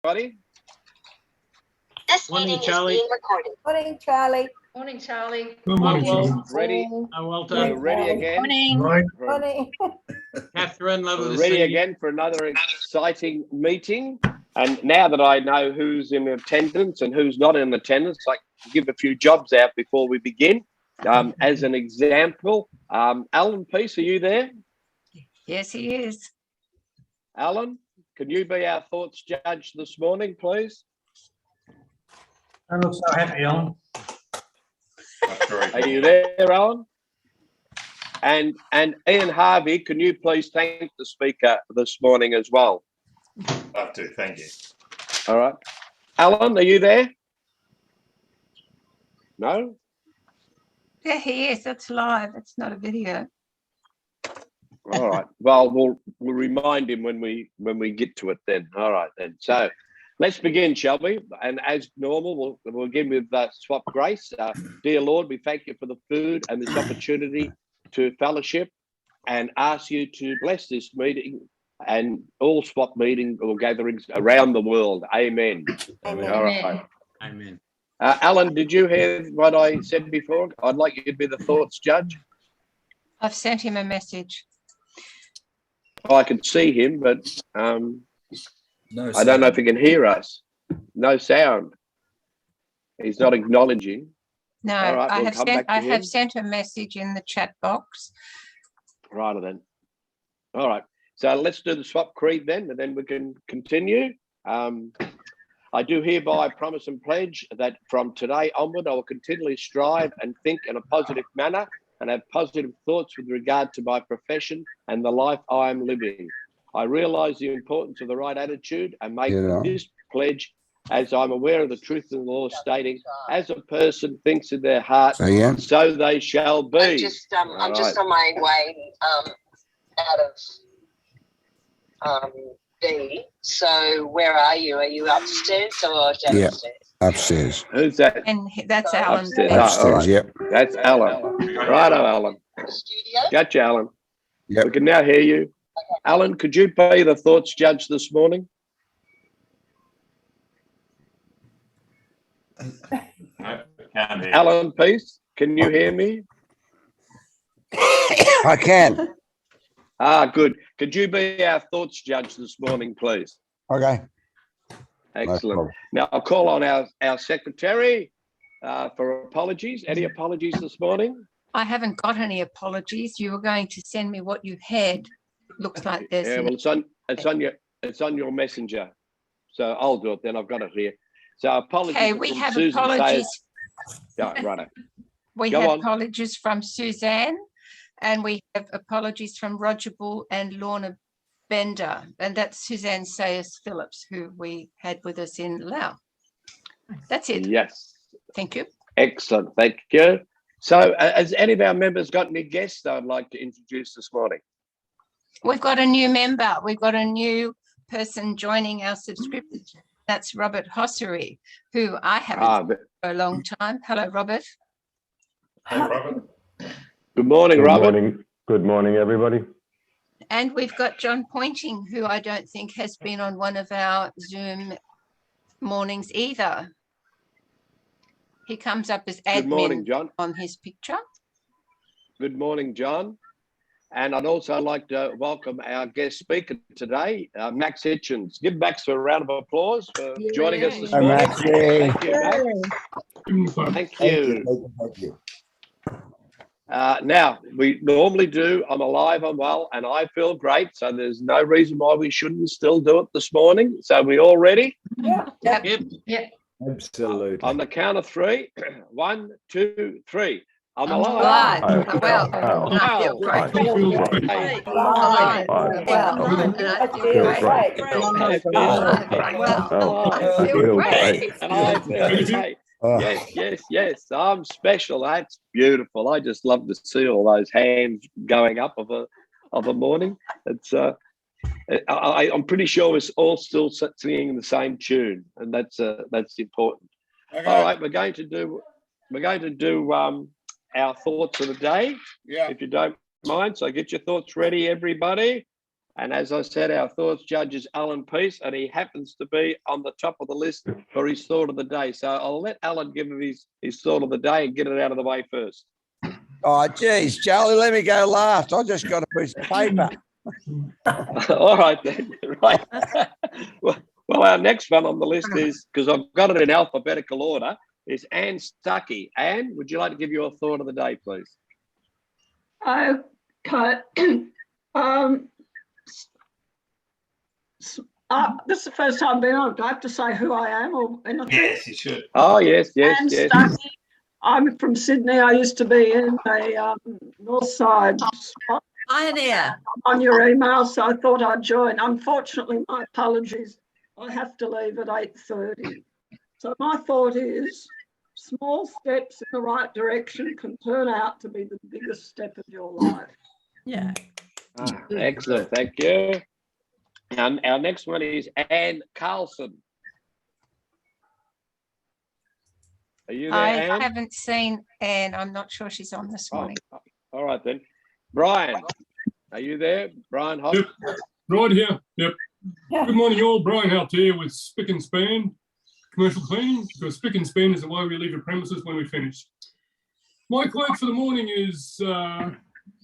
everybody. This Morning, meeting Charlie. is being recorded. Morning, Charlie. Morning, Charlie. Good morning, Well, ready? Walter. We're ready again. Morning. Catherine, lovely We're to ready see you. again for another exciting meeting. And now that I know who's in attendance and who's not in attendance, I can give a few jobs out before we begin. As an example, Alan Peace, are you there? Yes, he is. Alan, can you be our thoughts judge this morning, please? I look so happy, Alan. Are you there, Alan? And Ian Harvey, can you please thank the speaker this morning as well? Love to, thank you. All right. Alan, are you there? No? Yeah, he is. That's live. It's not a video. All right. Well, we'll remind him when we get to it then. All right then. So let's begin, shall we? And as normal, we'll begin with swap grace. Dear Lord, we thank you for the food and this opportunity to fellowship, and ask you to bless this meeting and all swap meetings or gatherings around the world. Amen. Amen. All right. Amen. Alan, did you hear what I said before? I'd like you to be the thoughts judge. I've sent him a message. I can see him, but No, I don't know if he can hear us. No sound. He's not acknowledging. No, All right, I we'll have come sent. back to I have him. sent a message in the chat box. Right then. All right. So let's do the swap creed then, and then we can continue. I do hereby promise and pledge that from today onward, I will continually strive and think in a positive manner and have positive thoughts with regard to my profession and the life I am living. I realise the importance of the right attitude and make this pledge as I'm aware of the truth in the law stating, as a person thinks in their heart, so they shall be. I'm just on my way out of B. So where are you? Are you upstairs or downstairs? Upstairs. Who's that? And that's Alan. Upstairs. Upstairs, all right. yep. That's Alan. Righto, Alan. Studio? Gotcha, Alan. Yep. We can now hear you. Alan, could you be the thoughts judge this morning? No, can't hear. Alan Peace, can you hear me? I can. Good. Could you be our thoughts judge this morning, please? Okay. Excellent. problem. Now, I'll call on our secretary for apologies. Any apologies this morning? I haven't got any apologies. You were going to send me what you had. Looks like there's. Yeah, well, it's on your messenger. So I'll do it then. I've got it here. So apologies. Okay, we from have Susan apologies. Yeah, right. We Go have on. apologies from Suzanne, and we have apologies from Roger Bull and Lorna Bender, and that's Suzanne Sayers Phillips, who we had with us in Laos. That's it. Yes. Thank you. Excellent. Thank you. So has any of our members got any guests I'd like to introduce this morning? We've got a new member. We've got a new person joining our subscription. That's Robert Hossery, who I haven't seen for a long time. Hello, Robert. Hey, Robert. Good morning, Robert. Good morning, everybody. And we've got John Pointing, who I don't think has been on one of our Zoom mornings either. He comes up as Good morning, admin John. on his picture. Good morning, John. And I'd also like to welcome our guest speaker today, Max Hitchins. Give Max a round of applause for joining us this morning. Max. Thank you, Max. Thank you. Thank you. Now, we normally do, I'm alive, I'm well, and I feel great. So there's no reason why we shouldn't still do it this morning. So we all ready? Yeah. Yep. Absolutely. On the count of three. 1, 2, 3. I'm I'm alive. alive. Well, Wow. I feel great. Alive. Wow. Well, And I I feel feel great. great. I feel Well, I feel Feel great. and I feel great. Yes. I'm special. That's beautiful. I just love to see all those hands going up of a morning. It's I'm pretty sure we're all still singing the same tune, and that's important. Okay. All right, we're going to do our thoughts of the day, Yeah. if you don't mind. So get your thoughts ready, everybody. And as I said, our thoughts judge is Alan Peace, and he happens to be on the top of the list for his thought of the day. So I'll let Alan give him his thought of the day and get it out of the way first. Oh, geez, Charlie, let me go last. I just got a piece of paper. All right, then. Right. Well, our next one on the list is, because I've got it in alphabetical order, is Anne Stuckey. Anne, would you like to give your thought of the day, please? Okay. This is the first time I've been on. Do I have to say who I am or anything? Yes, you should. Oh, yes. Anne Stuckey. I'm from Sydney. I used to be in a north side spot Pioneer. on your email, so I thought I'd join. Unfortunately, my apologies. I have to leave at 8:30. So my thought is small steps in the right direction can turn out to be the biggest step of your life. Yeah. Excellent. Thank you. Our next one is Anne Carlson. Are you there, I Anne? haven't seen Anne. I'm not sure she's on this morning. All right, then. Brian, are you there? Brian Hobbs? Yep, right here. Yep. Good morning, all. Brian Holt here with Spick and Span Commercial Cleaning, because spick and span is the way we leave the premises when we finish. My quote for the morning is, well,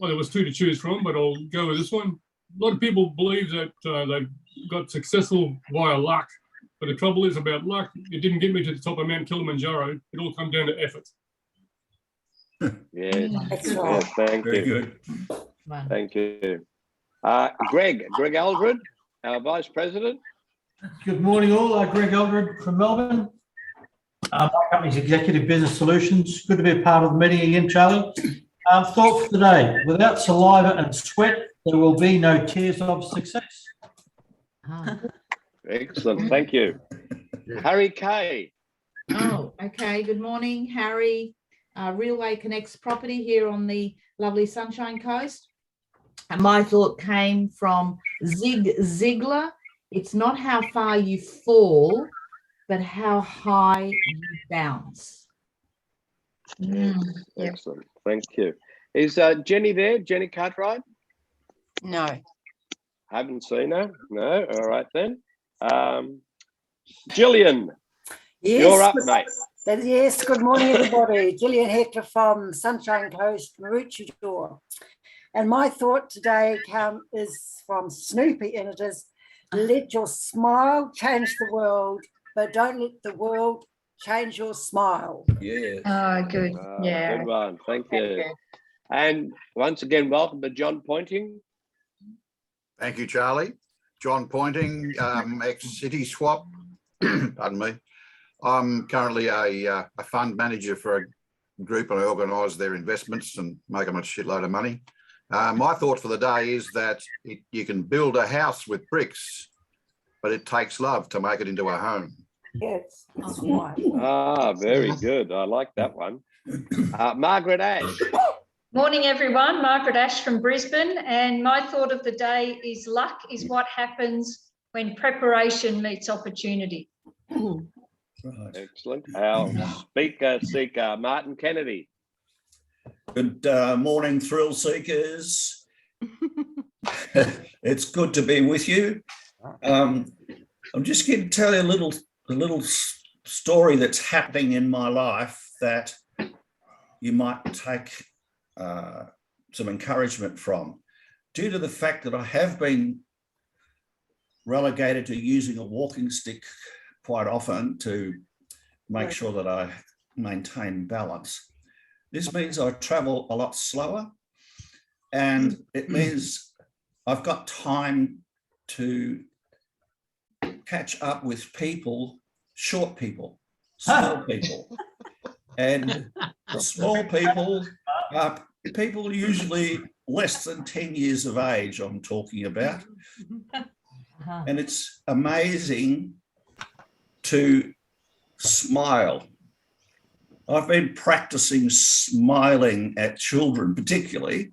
there was two to choose from, but I'll go with this one. A lot of people believe that they've got successful via luck, but the trouble is about luck. It didn't get me to the top of Mount Kilimanjaro. It all comes down to effort. Yes, That's yes, right. thank Very you. good. Thank you. Greg Aldred, our Vice President. Good morning, all. Greg Eldred from Melbourne. My company's Executive Business Solutions. Good to be a part of the meeting again, Charlie. Thought for today: without saliva and sweat, there will be no tears of success. Excellent, thank you. Harry Kay. Oh, okay. Good morning, Harry. Railway Connects property here on the lovely Sunshine Coast. And my thought came from Zig Ziglar. It's not how far you fall, but how high you bounce. Yes, excellent, thank you. Is Jenny there? Jenny Cartwright? No. Haven't seen her. No. All right then. Gillian, Yes, you're up, mate. Yes, good morning, everybody. Gillian Hector from Sunshine Coast, Maroochydore. And my thought today is from Snoopy, and it is, let your smile change the world, but don't let the world change your smile. Yeah. Oh, good. Yeah. Good one, thank you. And once again, welcome to John Pointing. Thank you, Charlie. John Pointing, ex-City Swap. Pardon me. I'm currently a fund manager for a group, and I organise their investments and make them a shitload of money. My thought for the day is that you can build a house with bricks, but it takes love to make it into a home. Yes, that's right. Ah, very good. I like that one. Margaret Ash. Morning, everyone. Margaret Ash from Brisbane. And my thought of the day is luck is what happens when preparation meets opportunity. Right. Excellent. Our speaker seeker, Martin Kennedy. Good morning, thrill seekers. It's good to be with you. I'm just going to tell you a little story that's happening in my life that you might take some encouragement from. Due to the fact that I have been relegated to using a walking stick quite often to make sure that I maintain balance. This means I travel a lot slower, and it means I've got time to catch up with people, short people, small people. And small people are people usually less than 10 years of age, I'm talking about. And it's amazing to smile. I've been practicing smiling at children particularly,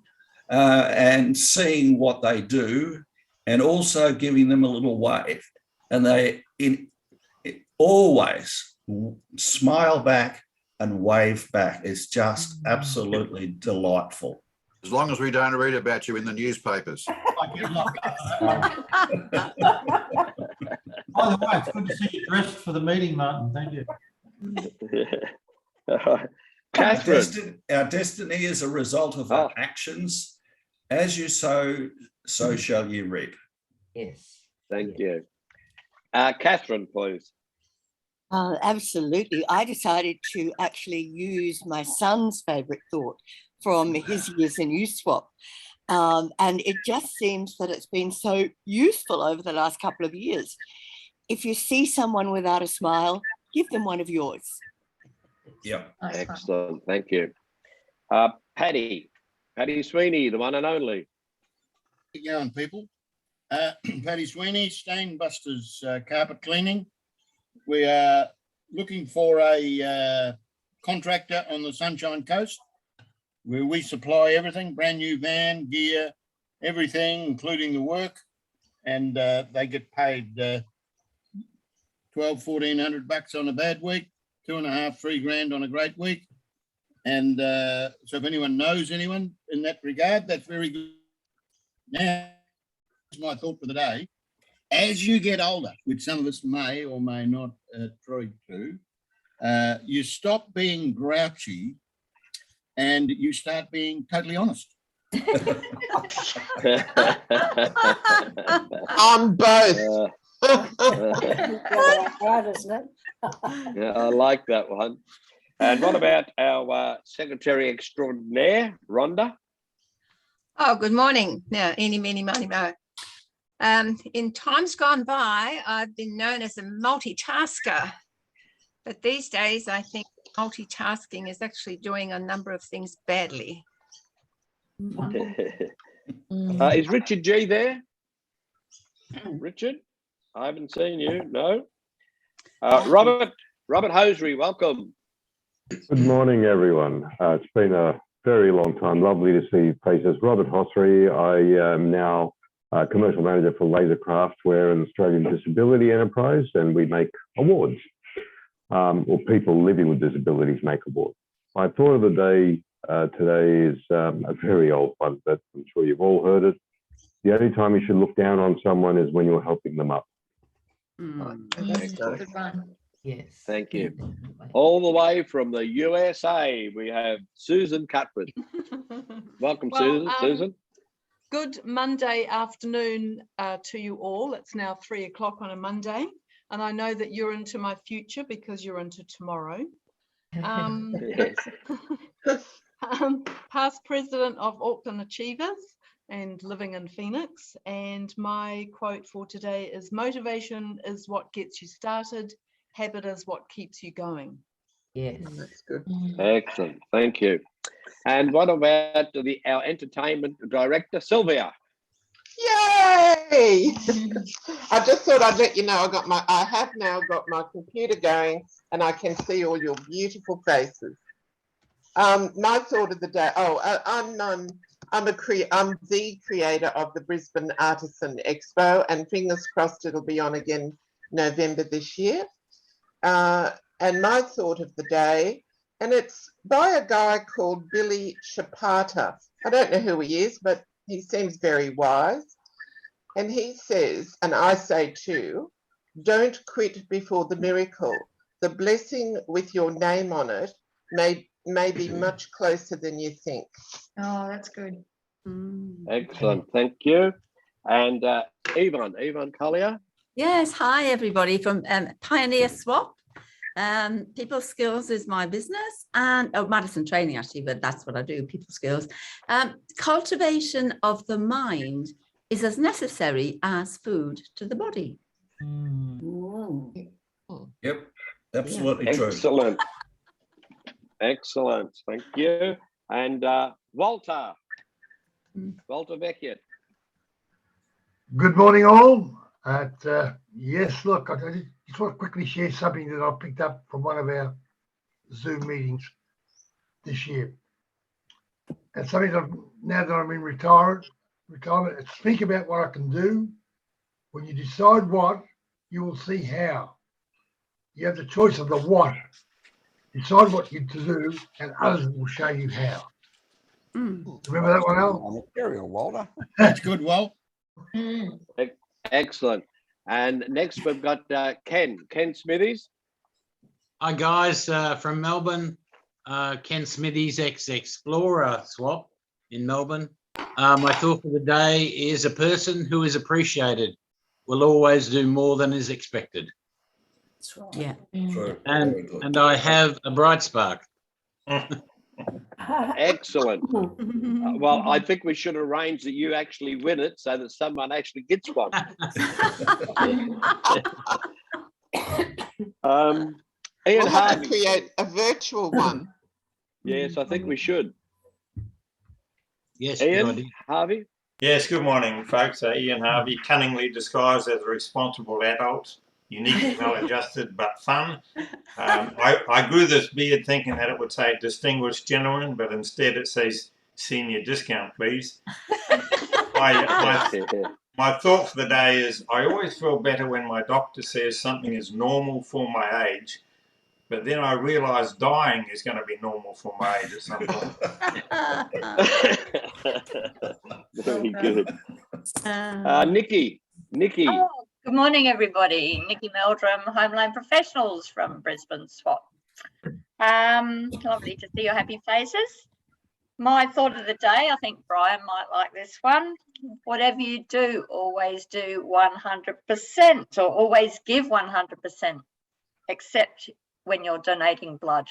and seeing what they do, and also giving them a little wave. And they always smile back and wave back. It's just absolutely delightful. As long as we don't read about you in the newspapers. I get a lot done. By the way, it's good to see you dressed for the meeting, Martin. Thank you. Catherine. Our destiny is a result of our actions. As you sow, so shall you reap. Yes. Thank you. Catherine, please. Absolutely. I decided to actually use my son's favourite thought from his years in youth swap. And it just seems that it's been so useful over the last couple of years. If you see someone without a smile, give them one of yours. Yep. Excellent. Thank you. Paddy Sweeney, the one and only. Keep going, people. Paddy Sweeney, Stain Busters Carpet Cleaning. We are looking for a contractor on the Sunshine Coast where we supply everything, brand new van, gear, everything, including the work. And they get paid $1,200-1,400 on a bad week, $2,500 to $3 grand on a great week. And so if anyone knows anyone in that regard, that's very good. Now, that's my thought for the day. As you get older, which some of us may or may not try to, you stop being grouchy and you start being totally honest. On both. Yeah, I like that one. And what about our Secretary Extraordinaire, Rhonda? Oh, good morning. Now, eeny, meeny, miny, mo. In times gone by, I've been known as a multitasker, but these days I think multitasking is actually doing a number of things badly. Is Richard G there? Richard? I haven't seen you. No. Robert Hosiery, welcome. Good morning, everyone. It's been a very long time. Lovely to see you faces. Robert Hossery. I am now commercial manager for Lasercraft. We're an Australian disability enterprise, and we make awards. Or people living with disabilities make awards. My thought of the day today is a very old one, but I'm sure you've all heard it. The only time you should look down on someone is when you're helping them up. Yes. Thank you. All the way from the USA, we have Susan Cutford. Welcome, Susan. Good Monday afternoon to you all. It's now 3 o'clock on a Monday, and I know that you're into my future because you're into tomorrow. Past president of Auckland Achievers and living in Phoenix. And my quote for today is, motivation is what gets you started. Habit is what keeps you going. Yes, that's good. Excellent. Thank you. And what about our entertainment director, Sylvia? Yay! I just thought I'd let you know I have now got my computer going and I can see all your beautiful faces. My thought of the day, I'm the creator of the Brisbane Artisan Expo, and fingers crossed it'll be on again November this year. And my thought of the day, and it's by a guy called Billy Chapata. I don't know who he is, but he seems very wise. And he says, and I say too, don't quit before the miracle. The blessing with your name on it may be much closer than you think. Oh, that's good. Excellent. Thank you. And Yvonne Collier. Yes, hi everybody from Pioneer Swap. People skills is my business, and Madison training actually, but that's what I do, people skills. Cultivation of the mind is as necessary as food to the body. Yep, absolutely true. Excellent. Excellent. Thank you. And Walter Vecchiet. Good morning, all. Yes, look, I just want to quickly share something that I picked up from one of our Zoom meetings this year. And something that now that I'm in retirement, it's think about what I can do. When you decide what, you will see how. You have the choice of the what. Decide what you to do, and others will show you how. Remember that one, Al? Material, Walter. That's good, Walt. Excellent. And next we've got Ken Smithies. Hi guys, from Melbourne, Ken Smithies, ex-Explorer swap in Melbourne. My thought for the day is a person who is appreciated will always do more than is expected. That's right. Yeah. And I have a bright spark. Excellent. Well, I think we should arrange that you actually win it so that someone actually gets one. Ian We'll have to Harvey. create a virtual one. Yes, I think we should. Yes, Ian Harvey. Yes, good morning, folks. Ian Harvey, cunningly disguised as a responsible adult, uniquely well-adjusted but fun. I grew this beard thinking that it would say distinguished gentleman, but instead it says senior discount, please. My thought for the day is I always feel better when my doctor says something is normal for my age, but then I realise dying is going to be normal for my age at some point. Very good. Nikki. Oh, good morning, everybody. Nikki Meldrum, Home Loan Professionals from Brisbane Swap. Lovely to see your happy faces. My thought of the day, I think Brian might like this one. Whatever you do, always do 100%, or always give 100%, except when you're donating blood.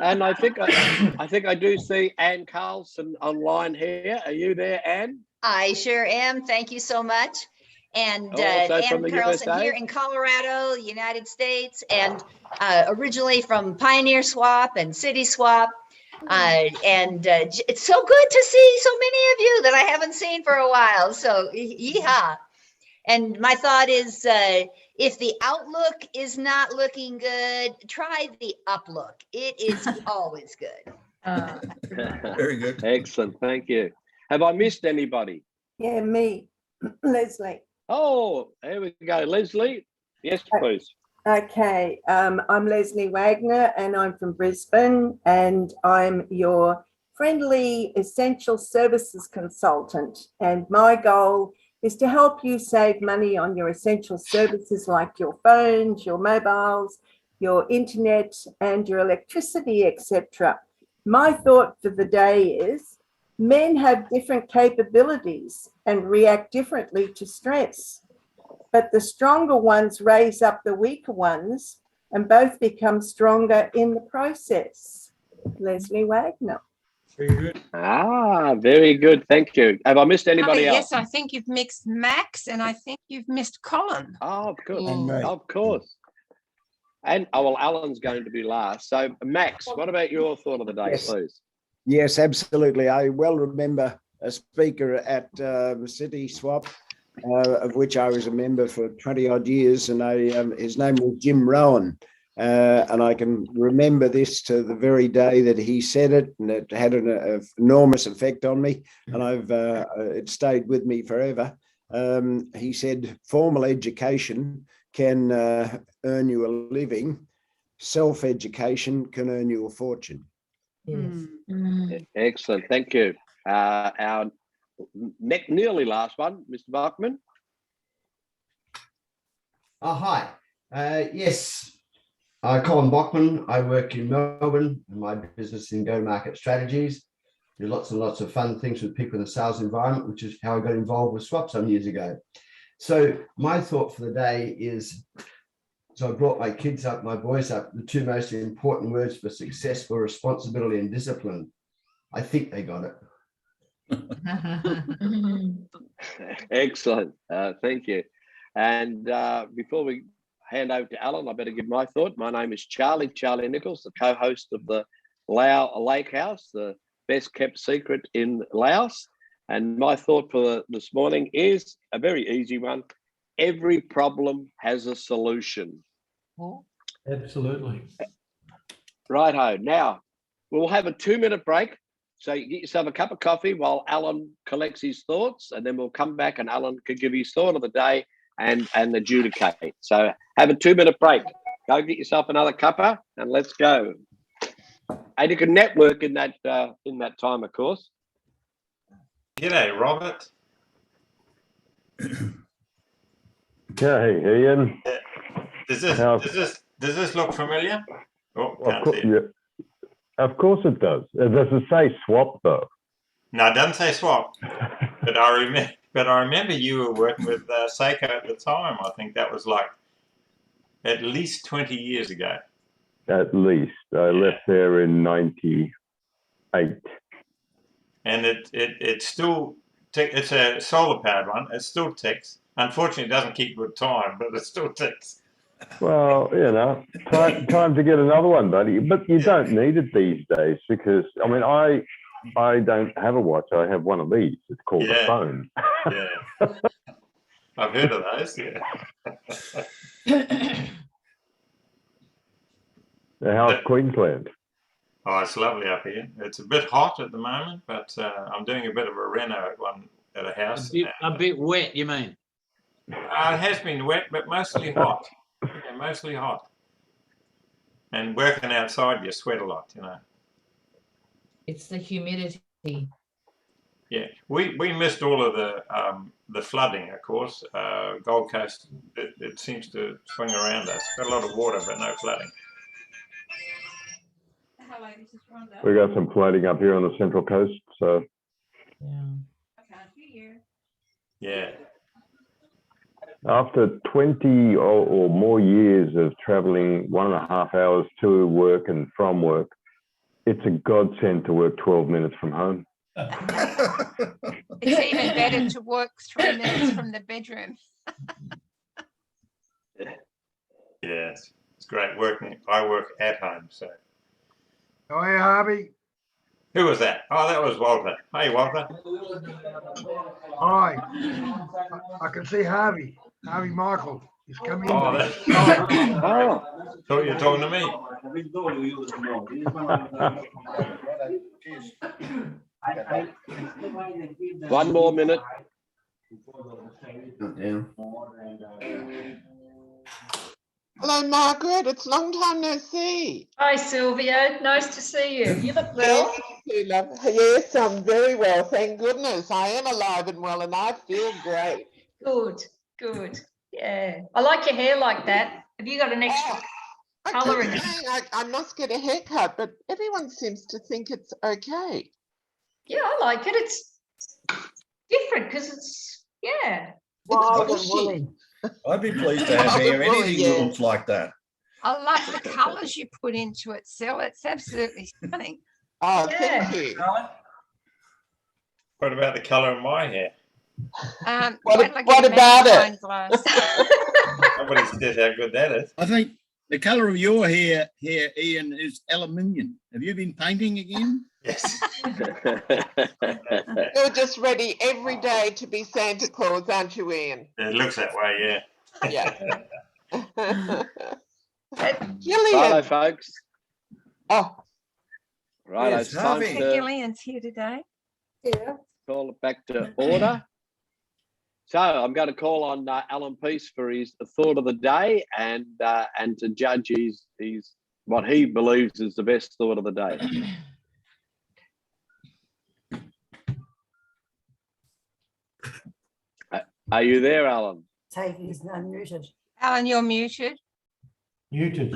And I think I do see Anne Carlson online here. Are you there, Anne? I sure am. Thank you so much. And Also from Ann the Carlson USA? here in Colorado, United States, and originally from Pioneer Swap and City Swap. It's so good to see so many of you that I haven't seen for a while. So yeehaw. And my thought is, if the outlook is not looking good, try the uplook. It is always good. Very good. Excellent. Thank you. Have I missed anybody? Yeah, me, Leslie. Oh, here we go. Leslie. Yes, please. Okay, I'm Leslie Wagner and I'm from Brisbane and I'm your friendly essential services consultant. And my goal is to help you save money on your essential services like your phones, your mobiles, your internet and your electricity, etc. My thought for the day is men have different capabilities and react differently to stress, but the stronger ones raise up the weaker ones and both become stronger in the process. Leslie Wagner. Very good. Very good. Thank you. Have I missed anybody else? Yes, I think you've mixed Max and I think you've missed Colin. Oh, of course. And Of course. And well, Alan's going to be last. So, Max, what about your thought of the day, Yes. please? Yes, absolutely. I well remember a speaker at City Swap, of which I was a member for 20 odd years, and his name was Jim Rowan. And I can remember this to the very day that he said it, and it had an enormous effect on me, and it stayed with me forever. He said, formal education can earn you a living, self-education can earn you a fortune. Yes. Excellent. Thank you. Our nearly last one, Mr. Bachman. Oh, hi. Yes, Colin Bachman. I work in Melbourne, and my business in go-to-market strategies. Do lots and lots of fun things with people in the sales environment, which is how I got involved with Swap some years ago. So my thought for the day is, so I brought my kids up, my boys up, the two most important words for success were responsibility and discipline. I think they got it. Excellent. Thank you. And before we hand over to Alan, I better give my thought. My name is Charlie Nichols, the co-host of the Lao Lake House, the best kept secret in Laos. And my thought for this morning is a very easy one. Every problem has a solution. Absolutely. Righto. Now, we'll have a 2-minute break. So you get yourself a cup of coffee while Alan collects his thoughts, and then we'll come back and Alan can give his thought of the day and adjudicate. So have a 2-minute break. Go get yourself another cuppa and let's go. And you can network in that time, of course. G'day, Robert. Okay, Ian. Does How's- this look familiar? Oh, Of can't course, see it. of course it does. Does it say swap though? No, it doesn't say swap. But I remember you were working with Seiko at the time. I think that was like at least 20 years ago. At least. I left there in 98. And it still it's a solar powered one. It still ticks. Unfortunately, it doesn't keep good time, but it still ticks. Well, you know, time to get another one, buddy. But you don't need it these days because, I mean, I don't have a watch. I have one of these. It's called a phone. Yeah. I've heard of those, yeah. How's Queensland? Oh, it's lovely up here. It's a bit hot at the moment, but I'm doing a bit of a reno at a house. A bit wet, you mean? It has been wet, but mostly hot. Yeah, mostly hot. And working outside, you sweat a lot, you know. It's the humidity. Yeah, we missed all of the flooding, of course. Gold Coast, it seems to swing around us. Got a lot of water, but no flooding. We got some flooding up here on the Central Coast, so. Yeah. After 20 or more years of traveling 1.5 hours to work and from work, it's a godsend to work 12 minutes from home. It's even better to work 3 minutes from the bedroom. Yes, it's great working. I work at home, so. Oh, hey, Harvey. Who was that? Oh, that was Walter. Hey, Walter. Hi. I can see Harvey. Harvey Michael. He's come in. Oh, thought you were talking to me. One more minute. Hello, Margaret. It's long time no see. Hi, Sylvia. Nice to see you. You look well. Yes, love. Yes, I'm very well. Thank goodness. I am alive and well, and I feel great. Good, good. Yeah. I like your hair like that. Have you got an extra colour in it? I must get a haircut, but everyone seems to think it's okay. Yeah, I like it. It's different because it's, yeah. I'd be pleased to have hair anything that looks like that. I love the colours you put into it, Sil. It's absolutely stunning. Oh, thank you. What about the colour of my hair? What about it? Nobody says how good that is. I think the colour of your hair here, Ian, is aluminium. Have you been painting again? Yes. You're just ready every day to be Santa Claus, aren't you, Ian? It looks that way, yeah. Yeah. Righto, folks. Oh. Right, Yes, it's time Harvey. to Gillian's here today. Yeah. call it back to order. So I'm going to call on Alan Peace for his thought of the day and to judge his what he believes is the best thought of the day. Are you there, Alan? He's unmuted. Alan, you're muted. Muted.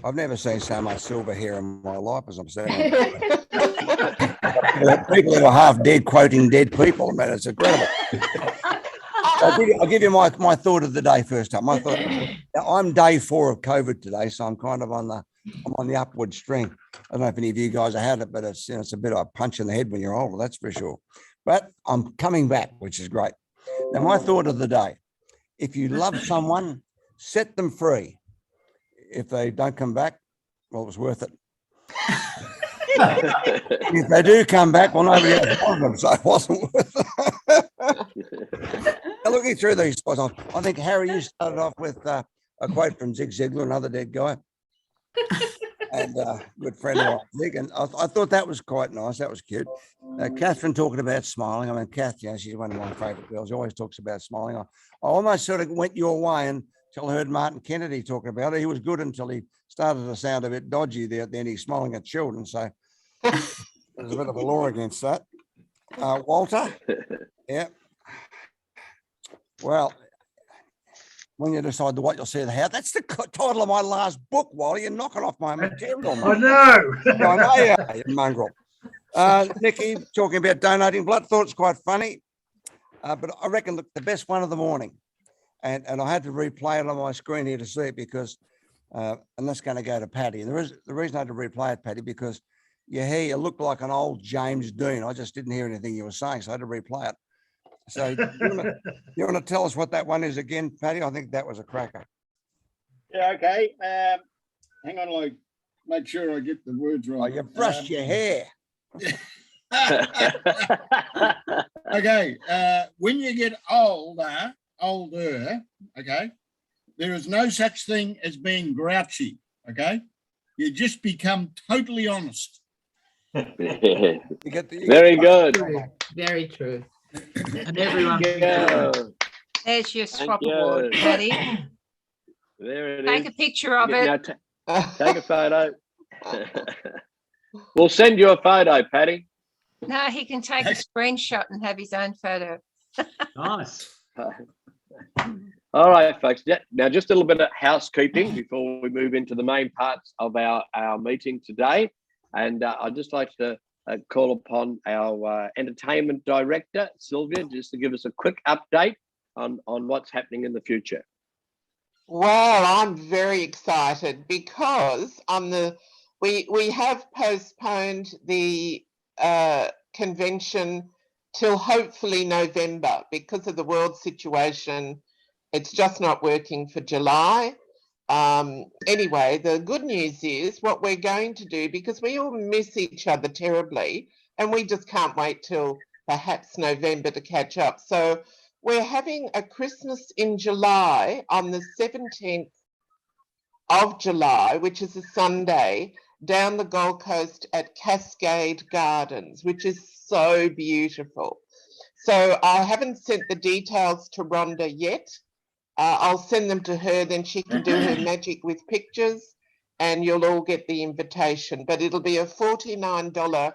I've never seen so much silver hair in my life as I'm seeing. People who are half dead quoting dead people, man, it's incredible. I'll give you my thought of the day first up. My thought. Now, I'm day 4 of COVID today, so I'm kind of on the upward string. I don't know if any of you guys have had it, but it's it's a bit of a punch in the head when you're older, that's for sure. But I'm coming back, which is great. Now, my thought of the day: if you love someone, set them free. If they don't come back, well, it was worth it. If they do come back, well, nobody else wanted them, so it wasn't worth it. Now, looking through these spots, I think, Harry, you started off with a quote from Zig Ziglar, another dead guy, and a good friend of mine, Zig, and I thought that was quite nice. That was cute. Catherine talking about smiling. I mean, Kath, she's one of my favourite girls. She always talks about smiling. I almost sort of went your way until I heard Martin Kennedy talking about it. He was good until he started to sound a bit dodgy there. Then he's smiling at children. So there's a bit of a law against that. Walter? Yeah. Well, when you decide what you'll see of the house, that's the title of my last book, Wally. You're knocking off my material. I know. Yeah, I know you are, you mongrel. Nikki, talking about donating blood, thought it's quite funny. But I reckon the best one of the morning. And I had to replay it on my screen here to see it because, and that's going to go to Patty. And the reason I had to replay it, Patty, because your hair, you looked like an old James Dean. I just didn't hear anything you were saying, so I had to replay it. So you want to tell us what that one is again, Patty? I think that was a cracker. Yeah, okay. Hang on, like, make sure I get the words right. Oh, you brushed your hair. Okay, when you get older, okay, there is no such thing as being grouchy, okay? You just become totally honest. Very good. Very true. And everyone. There's your swap you. award, Patty. There it Take is. a picture of Now it. take a photo. We'll send you a photo, Patty. No, he can take a screenshot and have his own photo. Nice. All right, folks. Now, just a little bit of housekeeping before we move into the main parts of our meeting today. And I'd just like to call upon our entertainment director, Sylvia, just to give us a quick update on what's happening in the future. Well, I'm very excited because we have postponed the convention till hopefully November because of the world situation. It's just not working for July. Anyway, the good news is what we're going to do, because we all miss each other terribly and we just can't wait till perhaps November to catch up. So we're having a Christmas in July on the 17th of July, which is a Sunday, down the Gold Coast at Cascade Gardens, which is so beautiful. So I haven't sent the details to Rhonda yet. I'll send them to her, then she can do her magic with pictures and you'll all get the invitation. But it'll be a $49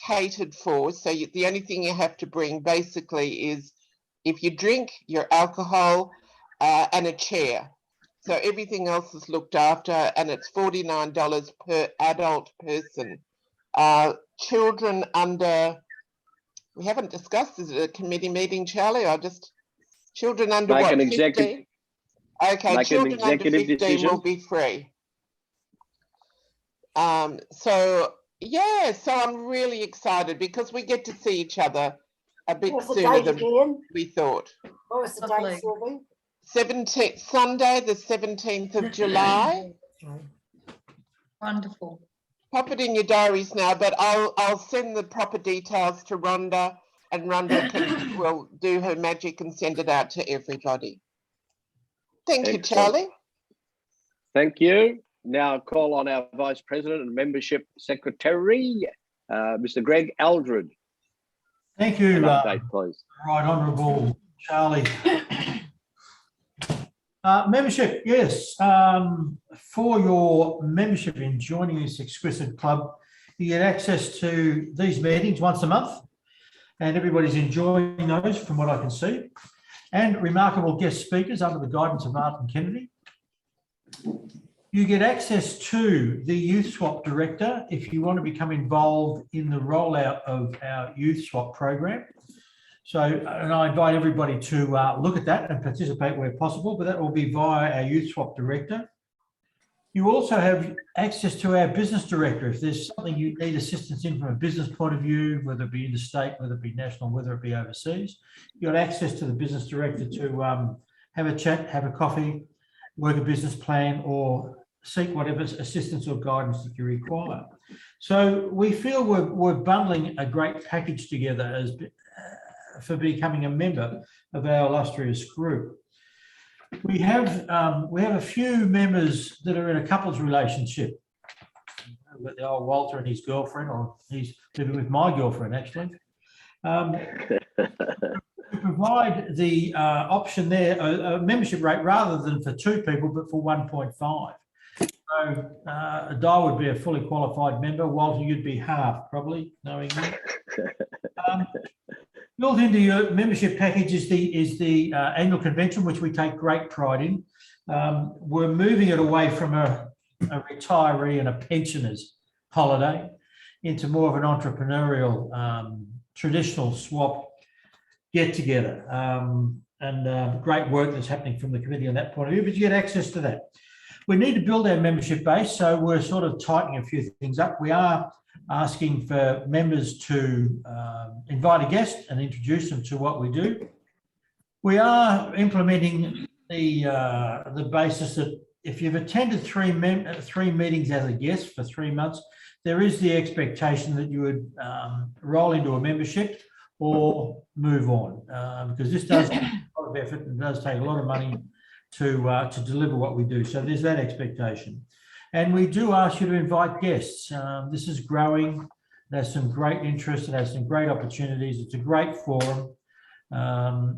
catered for. So the only thing you have to bring basically is if you drink, your alcohol and a chair. So everything else is looked after, and it's $49 per adult person. Children under, we haven't discussed, is it a committee meeting, Charlie? Children under Make what, an 15? executive- Okay, make an children under executive 15 decision. will be free. So I'm really excited because we get to see each other a bit What's the sooner date than again? we thought. What was the date, Sylvie? 17th, Sunday, the 17th of July. Wonderful. Pop it in your diaries now, but I'll send the proper details to Rhonda, and Rhonda will do her magic and send it out to everybody. Thank you, Excellent. Charlie. Thank you. Now I'll call on our Vice President and Membership Secretary, Mr. Greg Aldred. Thank you, An update, please. Right Honourable Charlie. Membership, yes. For your membership in joining this exquisite club, you get access to these meetings once a month, and everybody's enjoying those from what I can see, and remarkable guest speakers under the guidance of Martin Kennedy. You get access to the Youth Swap Director if you want to become involved in the rollout of our Youth Swap program. So, and I invite everybody to look at that and participate where possible, but that will be via our Youth Swap Director. You also have access to our Business Director. If there's something you need assistance in from a business point of view, whether it be interstate, whether it be national, whether it be overseas, you've got access to the Business Director to have a chat, have a coffee, work a business plan, or seek whatever assistance or guidance that you require. So we feel we're bundling a great package together as for becoming a member of our illustrious group. We have a few members that are in a couples relationship. We've got the old Walter and his girlfriend, or he's living with my girlfriend actually. We provide the option there, a membership rate rather than for 2 people, but for 1.5. So Di would be a fully qualified member. Walter, you'd be half, probably, knowing you. Built into your membership package is the annual convention, which we take great pride in. We're moving it away from a retiree and a pensioners holiday into more of an entrepreneurial, traditional swap get together. Great work that's happening from the committee on that point of view, but you get access to that. We need to build our membership base, so we're sort of tightening a few things up. We are asking for members to invite a guest and introduce them to what we do. We are implementing the basis that if you've attended three meetings as a guest for 3 months, there is the expectation that you would roll into a membership or move on, because this does take a lot of effort and does take a lot of money to deliver what we do. So there's that expectation. And we do ask you to invite guests. This is growing. There's some great interest. It has some great opportunities. It's a great forum.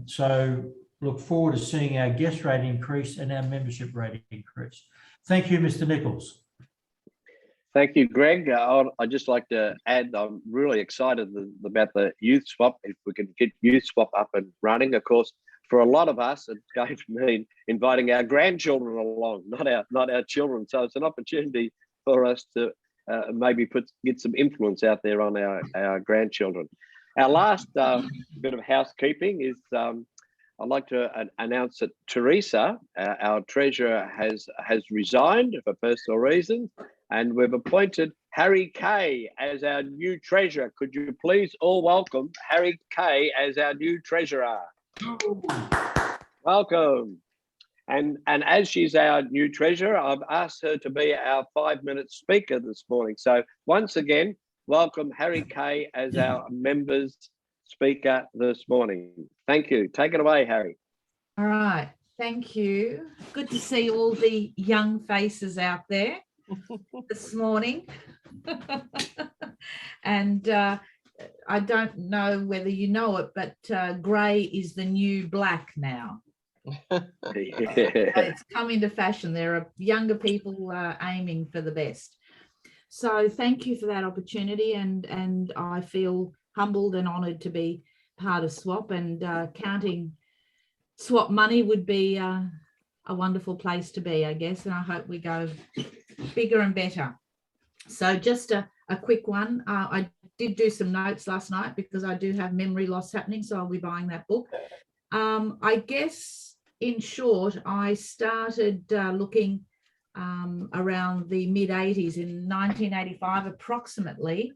So look forward to seeing our guest rate increase and our membership rate increase. Thank you, Mr. Nichols. Thank you, Greg. I'd just like to add, I'm really excited about the youth swap. If we can get youth swap up and running, of course, for a lot of us, it's going to mean inviting our grandchildren along, not our children. So it's an opportunity for us to maybe get some influence out there on our grandchildren. Our last bit of housekeeping is I'd like to announce that Teresa, our treasurer, has resigned for personal reasons, and we've appointed Harry Kay as our new treasurer. Could you please all welcome Harry Kay as our new treasurer? Welcome. And as she's our new treasurer, I've asked her to be our 5-minute speaker this morning. So once again, welcome Harry Kay as our members speaker this morning. Thank you. Take it away, Harry. All right. Thank you. Good to see all the young faces out there this morning. And I don't know whether you know it, but grey is the new black now. It's come into fashion. There are younger people aiming for the best. So thank you for that opportunity, and I feel humbled and honoured to be part of SWAP, and counting SWAP money would be a wonderful place to be, I guess, and I hope we go bigger and better. So just a quick one. I did do some notes last night because I do have memory loss happening, so I'll be buying that book. I guess, in short, I started looking around the mid-80s. In 1985, approximately,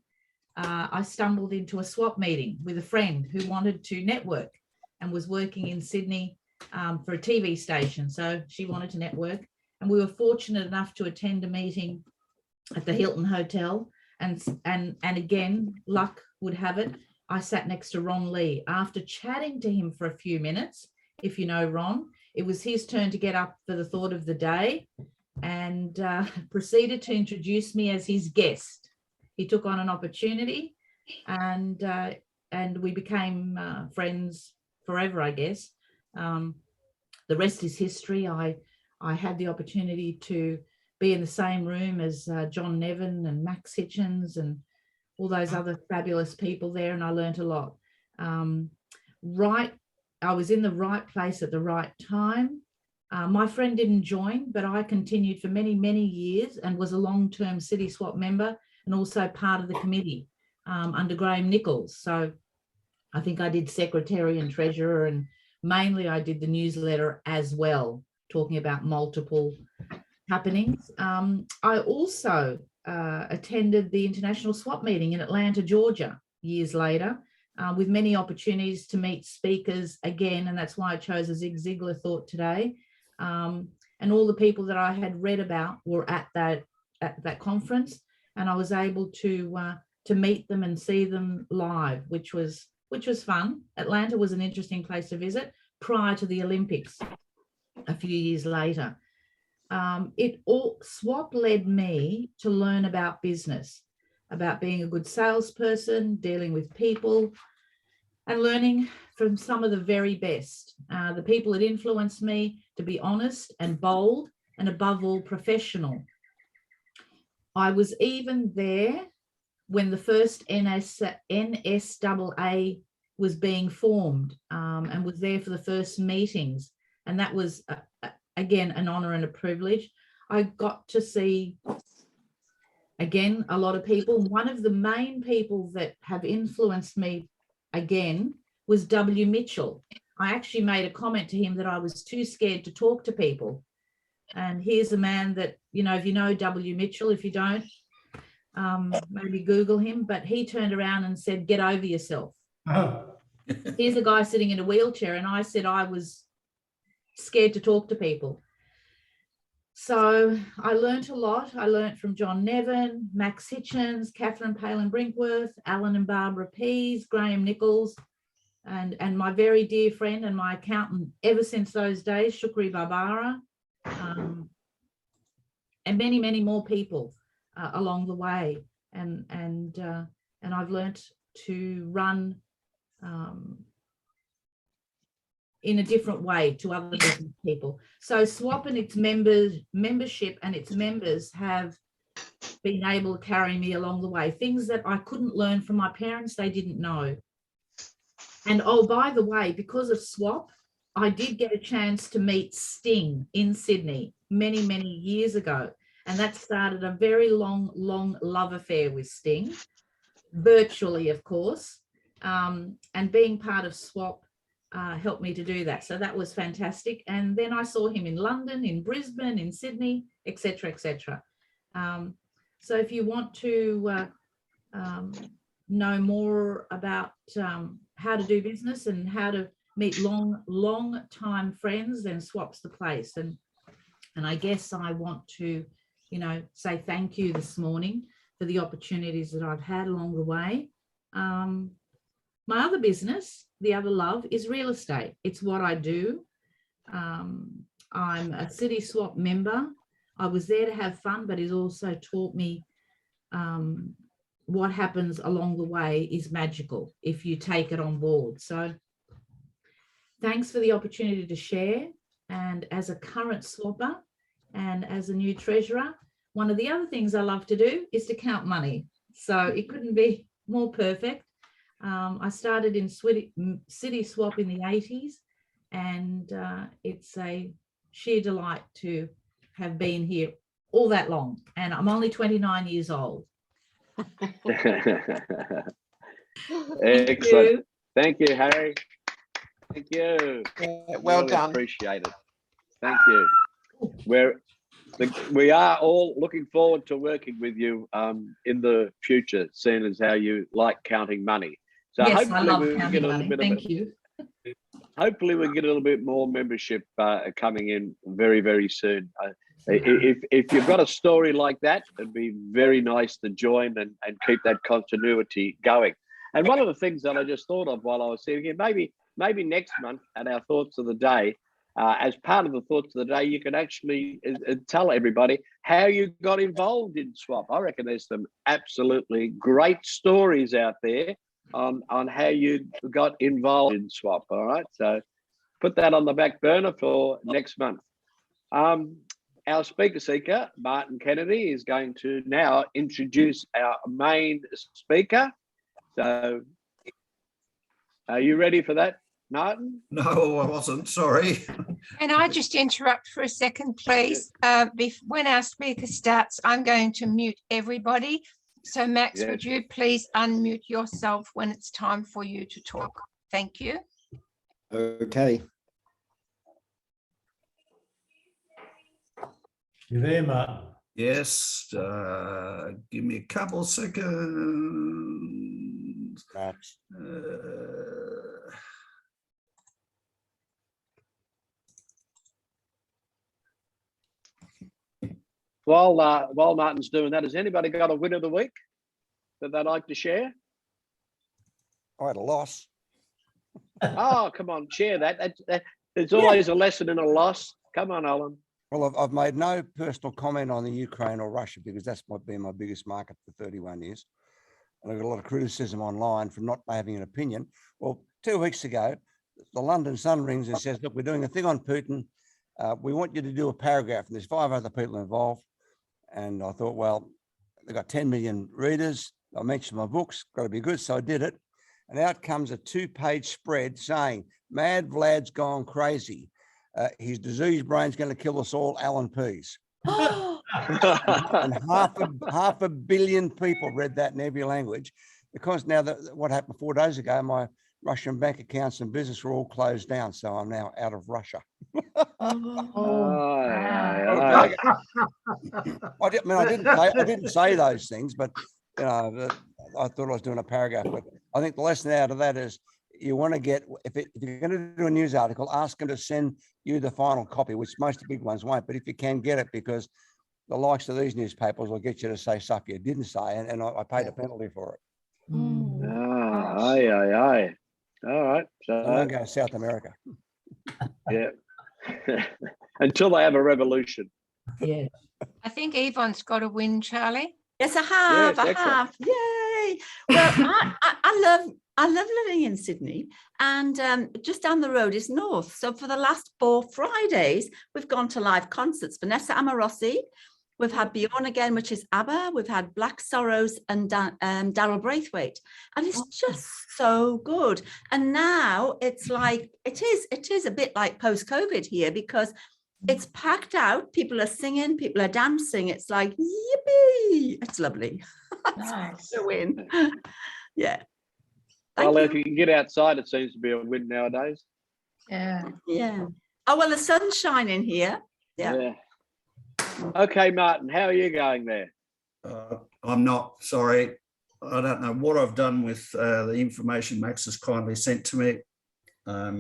I stumbled into a SWAP meeting with a friend who wanted to network and was working in Sydney for a TV station. So she wanted to network, and we were fortunate enough to attend a meeting at the Hilton Hotel. And again, luck would have it, I sat next to Ron Lee. After chatting to him for a few minutes, if you know Ron, it was his turn to get up for the thought of the day, and proceeded to introduce me as his guest. He took on an opportunity, and we became friends forever, I guess. The rest is history. I had the opportunity to be in the same room as John Nevin and Max Hitchins and all those other fabulous people there, and I learned a lot. I was in the right place at the right time. My friend didn't join, but I continued for many, many years and was a long-term City SWAP member and also part of the committee under Graham Nichols. So I think I did secretary and treasurer, and mainly I did the newsletter as well, talking about multiple happenings. I also attended the International SWAP meeting in Atlanta, Georgia, years later, with many opportunities to meet speakers again, and that's why I chose a Zig Ziglar thought today. And all the people that I had read about were at that conference, and I was able to meet them and see them live, which was fun. Atlanta was an interesting place to visit prior to the Olympics a few years later. SWAP led me to learn about business, about being a good salesperson, dealing with people, and learning from some of the very best. The people that influenced me to be honest and bold, and above all, professional. I was even there when the first NSAA was being formed, and was there for the first meetings. And that was, again, an honour and a privilege. I got to see, again, a lot of people. One of the main people that have influenced me, again, was W. Mitchell. I actually made a comment to him that I was too scared to talk to people. And here's a man that, if you know W. Mitchell, if you don't, maybe Google him, but he turned around and said, get over yourself. Here's a guy sitting in a wheelchair, and I said I was scared to talk to people. So I learned a lot. I learned from John Nevin, Max Hitchins, Catherine Palin Brinkworth, Alan and Barbara Pease, Graham Nichols, and my very dear friend and my accountant ever since those days, Shukri Barbara, and many, many more people along the way. And I've learnt to run in a different way to other business people. So SWAP and its membership and its members have been able to carry me along the way. Things that I couldn't learn from my parents, they didn't know. And oh, by the way, because of SWAP, I did get a chance to meet Sting in Sydney many, many years ago. And that started a very long, long love affair with Sting, virtually, of course. And being part of SWAP helped me to do that. So that was fantastic. And then I saw him in London, in Brisbane, in Sydney, etc., etc. So if you want to know more about how to do business and how to meet long time friends, then SWAP's the place. And I guess I want to, say thank you this morning for the opportunities that I've had along the way. My other business, the other love, is real estate. It's what I do. I'm a City Swap member. I was there to have fun, but it also taught me what happens along the way is magical if you take it on board. So thanks for the opportunity to share. And as a current swapper and as a new treasurer, one of the other things I love to do is to count money. So it couldn't be more perfect. I started in City Swap in the 80s, and it's a sheer delight to have been here all that long. And I'm only 29 years old. Excellent. Thank you, Harry. Thank you. Well Really done. Appreciate it. Thank you. We are all looking forward to working with you in the future, seeing as how you like counting money. So yes, hopefully I love we'll counting get a little money. bit Thank you. Hopefully we'll get a little bit more membership coming in very, very soon. If you've got a story like that, it'd be very nice to join and keep that continuity going. And one of the things that I just thought of while I was sitting here, maybe next month at our Thoughts of the Day, as part of the Thoughts of the Day, you can actually tell everybody how you got involved in SWAP. I reckon there's some absolutely great stories out there on how you got involved in SWAP. All right, so put that on the back burner for next month. Our speaker seeker, Martin Kennedy, is going to now introduce our main speaker. So are you ready for that, Martin? No, I wasn't. Sorry. Can I just interrupt for a second, please? When our speaker starts, I'm going to mute everybody. So Max, Yes. would you please unmute yourself when it's time for you to talk? Thank you. Okay. You there, Mark? Yes. Give me a couple seconds. Max. While Martin's doing that, has anybody got a win of the week that they'd like to share? I had a loss. Oh, come on, share that. There's always a lesson in a loss. Come on, Alan. Well, I've made no personal comment on the Ukraine or Russia because that's been my biggest market for 31 years. And I got a lot of criticism online for not having an opinion. Well, 2 weeks ago, the London Sun rings and says, look, we're doing a thing on Putin. We want you to do a paragraph. And there's 5 other people involved. And I thought, well, they got 10 million readers. I mentioned my books, got to be good. So I did it. And out comes a 2-page spread saying, Mad Vlad's gone crazy. His diseased brain's going to kill us all, Alan Pease. And half a billion people read that in every language, because now that what happened 4 days ago, my Russian bank accounts and business were all closed down. So I'm now out of Russia. I didn't say those things, but you know, I thought I was doing a paragraph. But I think the lesson out of that is you want to get, if you're going to do a news article, ask them to send you the final copy, which most of the big ones won't. But if you can get it, because the likes of these newspapers will get you to say stuff you didn't say, and I paid a penalty for it. Aye. All right. So I don't go to South America. Yeah. Until they have a revolution. Yeah. I think Yvonne's got a win, Charlie. Yes, I have. Yes, I have. Yay! Well, I love living in Sydney, and just down the road is North. So for the last 4 Fridays, we've gone to live concerts. Vanessa Amorossi, we've had Bjorn again, which is ABBA. We've had Black Sorrows and Daryl Braithwaite, and it's just so good. And now it's like it is a bit like post-COVID here, because it's packed out. People are singing, people are dancing. It's like, yippee! It's lovely. It's a win. Yeah. Well, if you can get outside, it seems to be a win nowadays. Yeah. Yeah. Oh, well, the sun's shining here. Yeah. Okay, Martin, how are you going there? I'm not, sorry. I don't know what I've done with the information Max has kindly sent to me. I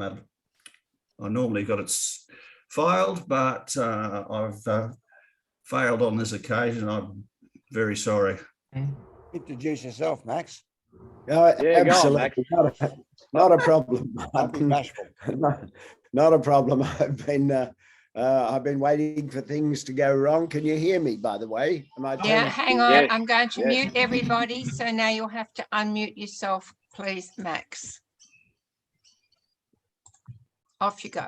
normally got it filed, but I've failed on this occasion. I'm very sorry. Introduce yourself, Max. Absolutely. Go on, Max. Not a problem. Don't be bashful. Not a problem. I've been waiting for things to go wrong. Can you hear me, by the way? Yeah, hang on. I'm going to mute everybody. So now you'll have to unmute yourself, please, Max. Off you go.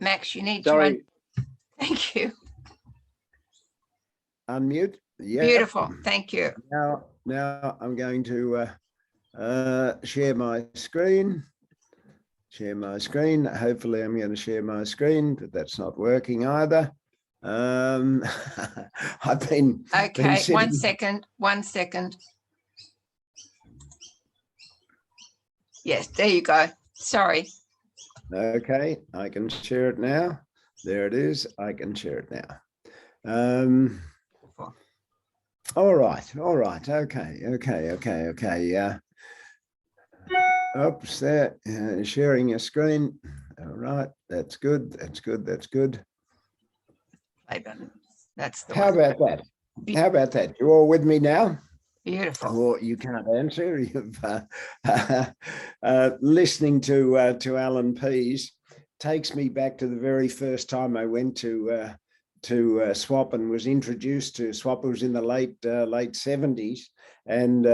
Max, you need to. Thank you. Unmute. Yeah. Beautiful. Thank you. Now I'm going to share my screen. Hopefully I'm going to share my screen, but that's not working either. I've been Okay, sitting... one second. Yes, there you go. Sorry. Okay, I can share it now. There it is. I can share it now. All right. Okay. Yeah. Oops, there. Sharing your screen. All right. That's good. That's good. Play button. That's the How about that? You all with me now? Beautiful. Or you can't answer. You've listening to Alan Pease takes me back to the very first time I went to SWAP and was introduced to SWAP. It was in the late 70s, and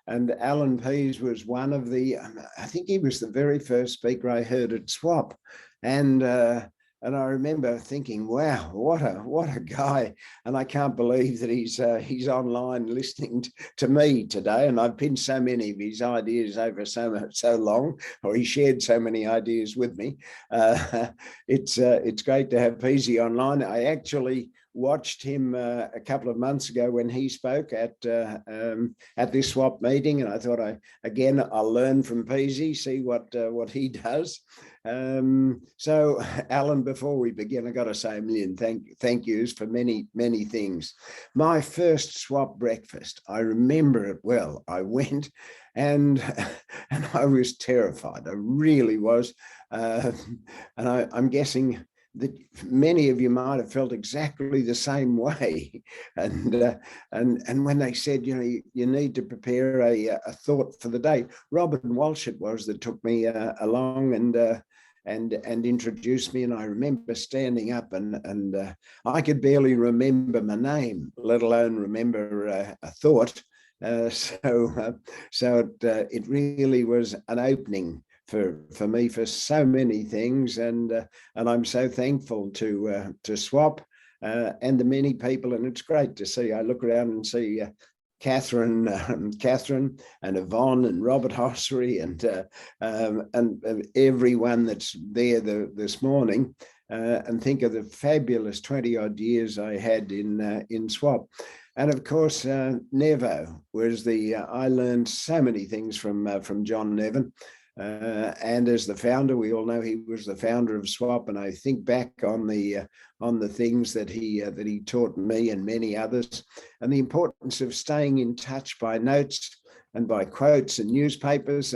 Alan Pease was one of the. I think he was the very first speaker I heard at SWAP, and I remember thinking, wow, what a guy. And I can't believe that he's online listening to me today. And I've pinned so many of his ideas over so long, or he shared so many ideas with me. It's great to have Peasy online. I actually watched him a couple of months ago when he spoke at this SWAP meeting, and I thought I'll learn from Peasy, see what he does. So Alan, before we begin, I got to say a million thank yous for many things. My first SWAP breakfast, I remember it well. I went and I was terrified. I really was, and I'm guessing that many of you might have felt exactly the same way. And when they said, you need to prepare a thought for the day, Robin Walsh it was that took me along and introduced me. And I remember standing up and I could barely remember my name, let alone remember a thought. So it really was an opening for me for so many things, and I'm so thankful to Swap and the many people, and it's great to see. I look around and see Catherine and Yvonne and Robert Hossery and everyone that's there this morning, and think of the fabulous 20 odd years I had in Swap. And of course, Nevo was I learned so many things from John Nevin. And as the founder, we all know he was the founder of Swap, and I think back on the things that he taught me and many others, and the importance of staying in touch by notes and by quotes and newspapers.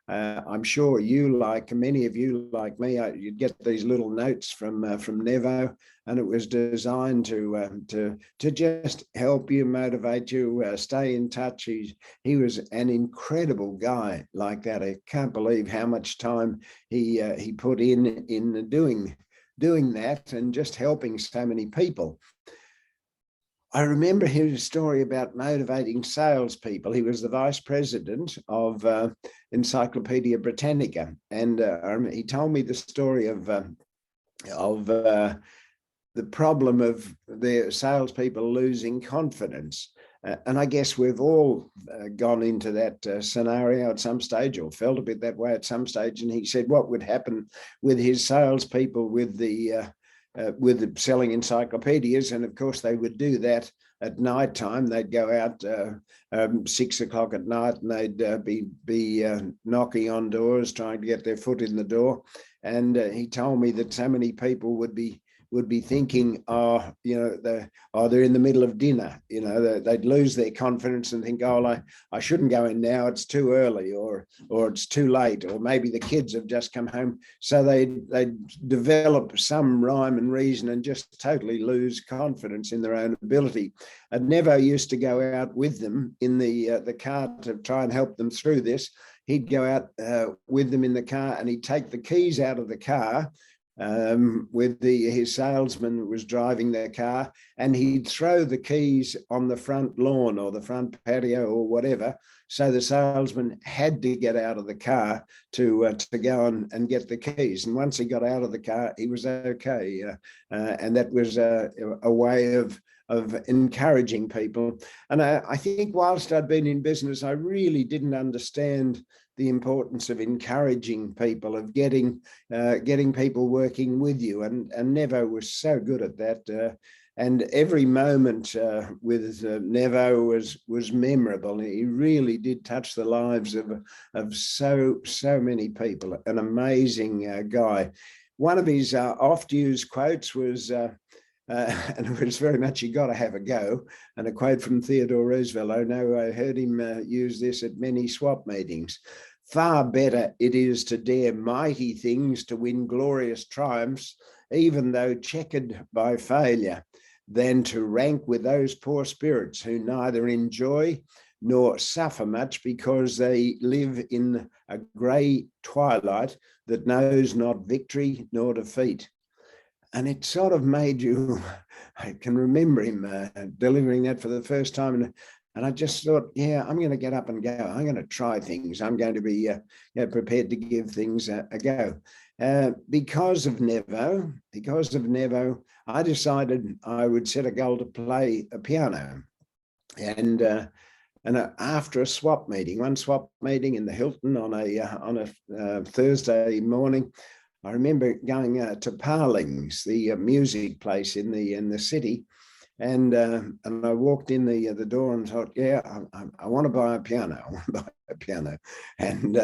I'm sure many of you like me, you'd get these little notes from Nevo, and it was designed to just help you, motivate you, stay in touch. He was an incredible guy like that. I can't believe how much time he put in doing that and just helping so many people. I remember his story about motivating salespeople. He was the vice president of Encyclopedia Britannica, and he told me the story of the problem of their salespeople losing confidence. And I guess we've all gone into that scenario at some stage, or felt a bit that way at some stage. And he said what would happen with his salespeople with the selling encyclopedias, and of course they would do that at night time. They'd go out 6 o'clock at night, and they'd be knocking on doors, trying to get their foot in the door. And he told me that so many people would be thinking, they're in the middle of dinner. They'd lose their confidence and think, I shouldn't go in now, it's too early, or it's too late, or maybe the kids have just come home. So they develop some rhyme and reason and just totally lose confidence in their own ability. And Nevo used to go out with them in the car to try and help them through this. He'd go out with them in the car, and he'd take the keys out of the car with his salesman who was driving their car, and he'd throw the keys on the front lawn or the front patio or whatever. So the salesman had to get out of the car to go and get the keys. And once he got out of the car, he was okay. And that was a way of encouraging people. And I think whilst I'd been in business, I really didn't understand the importance of encouraging people, of getting people working with you. And Nevo was so good at that. And every moment with Nevo was memorable. He really did touch the lives of so many people. An amazing guy. One of his oft-used quotes was, and it was very much, you got to have a go. And a quote from Theodore Roosevelt. I know I heard him use this at many Swap meetings. Far better it is to dare mighty things, to win glorious triumphs, even though checkered by failure, than to rank with those poor spirits who neither enjoy nor suffer much, because they live in a grey twilight that knows not victory nor defeat. And it sort of made you, I can remember him delivering that for the first time. And I just thought, yeah, I'm going to get up and go. I'm going to try things. I'm going to be prepared to give things a go. Because of Nevo, I decided I would set a goal to play a piano. And after a Swap meeting, one Swap meeting in the Hilton on a Thursday morning, I remember going to Parlings, the music place in the city, and I walked in the door and thought, yeah, I want to buy a piano. I want to buy a piano. And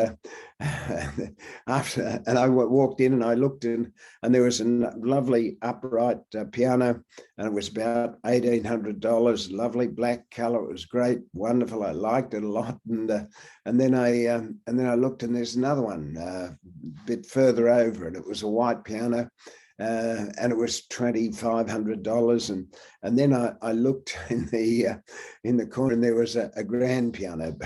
and I walked in and I looked in, and there was a lovely upright piano, and it was about $1,800, lovely black color. It was great, wonderful. I liked it a lot. And then I looked, and there's another one a bit further over, and it was a white piano. and it was $2,500. And then I looked in the corner, and there was a grand piano,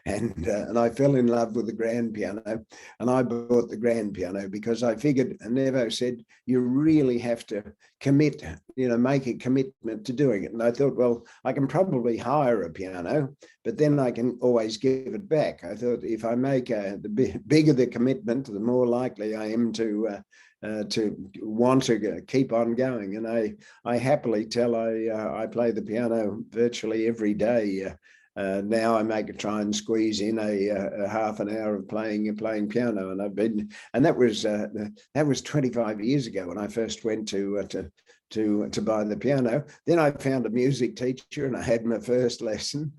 and I fell in love with the grand piano, and I bought the grand piano because I figured, and Nevo said, you really have to commit, make a commitment to doing it. And I thought, well, I can probably hire a piano, but then I can always give it back. I thought if I make the bigger the commitment, the more likely I am to want to keep on going. And I happily tell I play the piano virtually every day. Now I try and squeeze in a half an hour of playing piano, and that was 25 years ago when I first went to buy the piano. Then I found a music teacher, and I had my first lesson,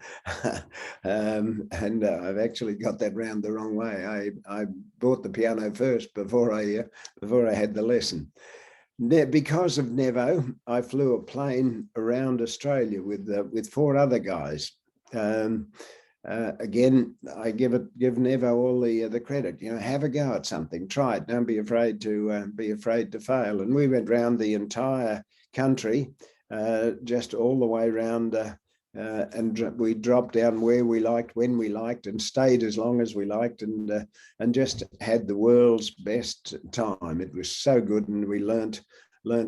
and I've actually got that round the wrong way. I bought the piano first before I had the lesson. Because of Nevo, I flew a plane around Australia with 4 other guys. Again, I give Nevo all the credit. Have a go at something, try it. Don't be afraid to fail. And we went round the entire country, just all the way around, and we dropped down where we liked, when we liked, and stayed as long as we liked, and just had the world's best time. It was so good, and we learnt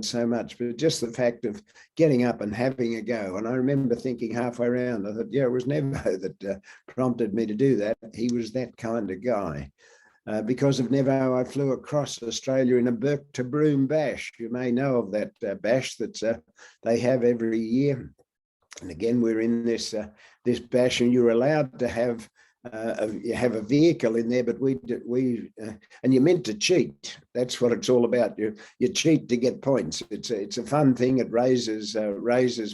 so much. But just the fact of getting up and having a go, and I remember thinking halfway around, I thought, yeah, it was Nevo that prompted me to do that. He was that kind of guy. Because of Nevo, I flew across Australia in a Burke to Broome bash. You may know of that bash that they have every year. And again, we're in this bash, and you're allowed to have you have a vehicle in there, but and you're meant to cheat. That's what it's all about. You cheat to get points. It's a fun thing. It raises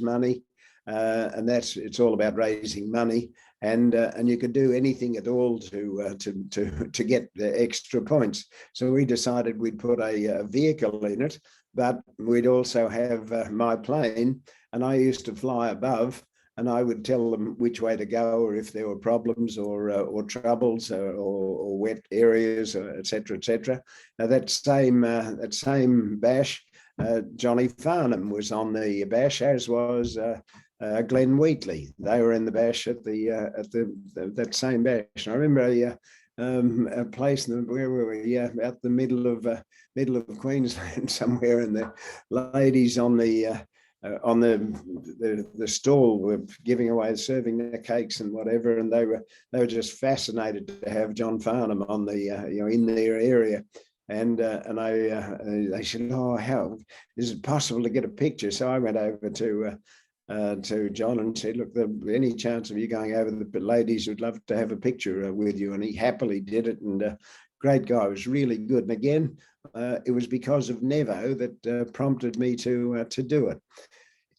money, and it's all about raising money. And you could do anything at all to get the extra points. So we decided we'd put a vehicle in it, but we'd also have my plane, and I used to fly above. And I would tell them which way to go, or if there were problems or troubles or wet areas, etc., etc. Now that same bash, Johnny Farnham was on the bash, as was Glenn Wheatley. They were in the bash at that same bash. And I remember a place where we were out the middle of Queensland somewhere, and the ladies on the stall were giving away, serving their cakes and whatever, and they were just fascinated to have John Farnham on in their area, and they said, oh, how is it possible to get a picture? So I went over to John and said, look, any chance of you going over, the ladies would love to have a picture with you, and he happily did it. And great guy, was really good. And again, it was because of Nevo that prompted me to do it.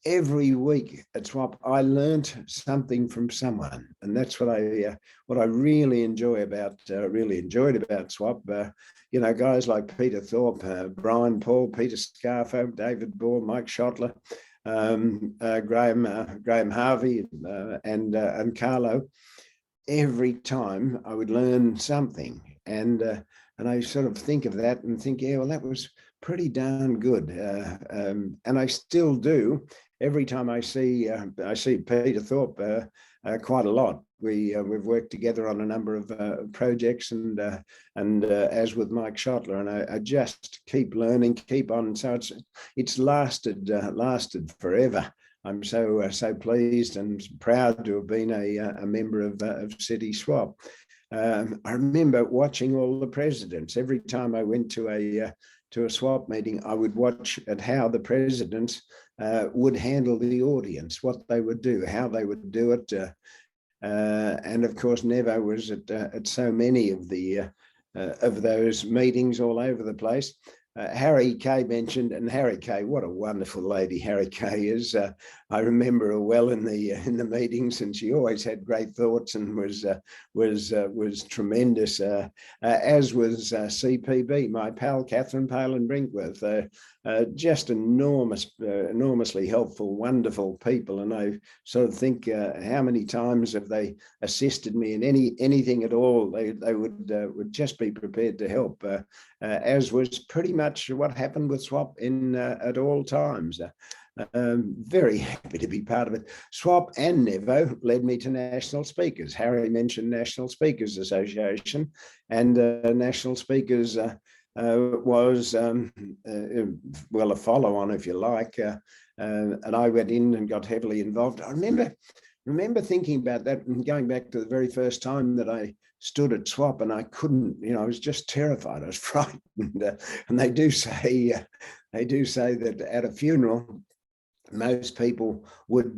Every week at Swap, I learnt something from someone, and that's what I really enjoyed about Swap. Guys like Peter Thorpe, Brian Paul, Peter Scarfo, David Bohr, Mike Schottler, Graham Harvey, and Carlo. Every time I would learn something, and I sort of think of that and think, yeah, well, that was pretty darn good, and I still do. Every time I see Peter Thorpe quite a lot. We've worked together on a number of projects, and as with Mike Schottler, and I just keep learning, keep on. So it's lasted forever. I'm so pleased and proud to have been a member of City Swap. I remember watching all the presidents. Every time I went to a swap meeting, I would watch at how the presidents would handle the audience, what they would do, how they would do it. And of course, Nevo was at so many of those meetings all over the place. Harry Kay mentioned, and Harry Kay, what a wonderful lady Harry Kay is. I remember her well in the meetings, and she always had great thoughts and was tremendous. As was CPB, my pal Catherine Palin Brinkworth. just enormously helpful, wonderful people. And I sort of think, how many times have they assisted me in anything at all? They would just be prepared to help, as was pretty much what happened with SWAP at all times. Very happy to be part of it. SWAP and Nevo led me to national speakers. Harry mentioned National Speakers Association, and National Speakers was, well, a follow-on, if you like. And I went in and got heavily involved. I remember thinking about that and going back to the very first time that I stood at SWAP, and I couldn't, I was just terrified. I was frightened. And they do say that at a funeral, most people would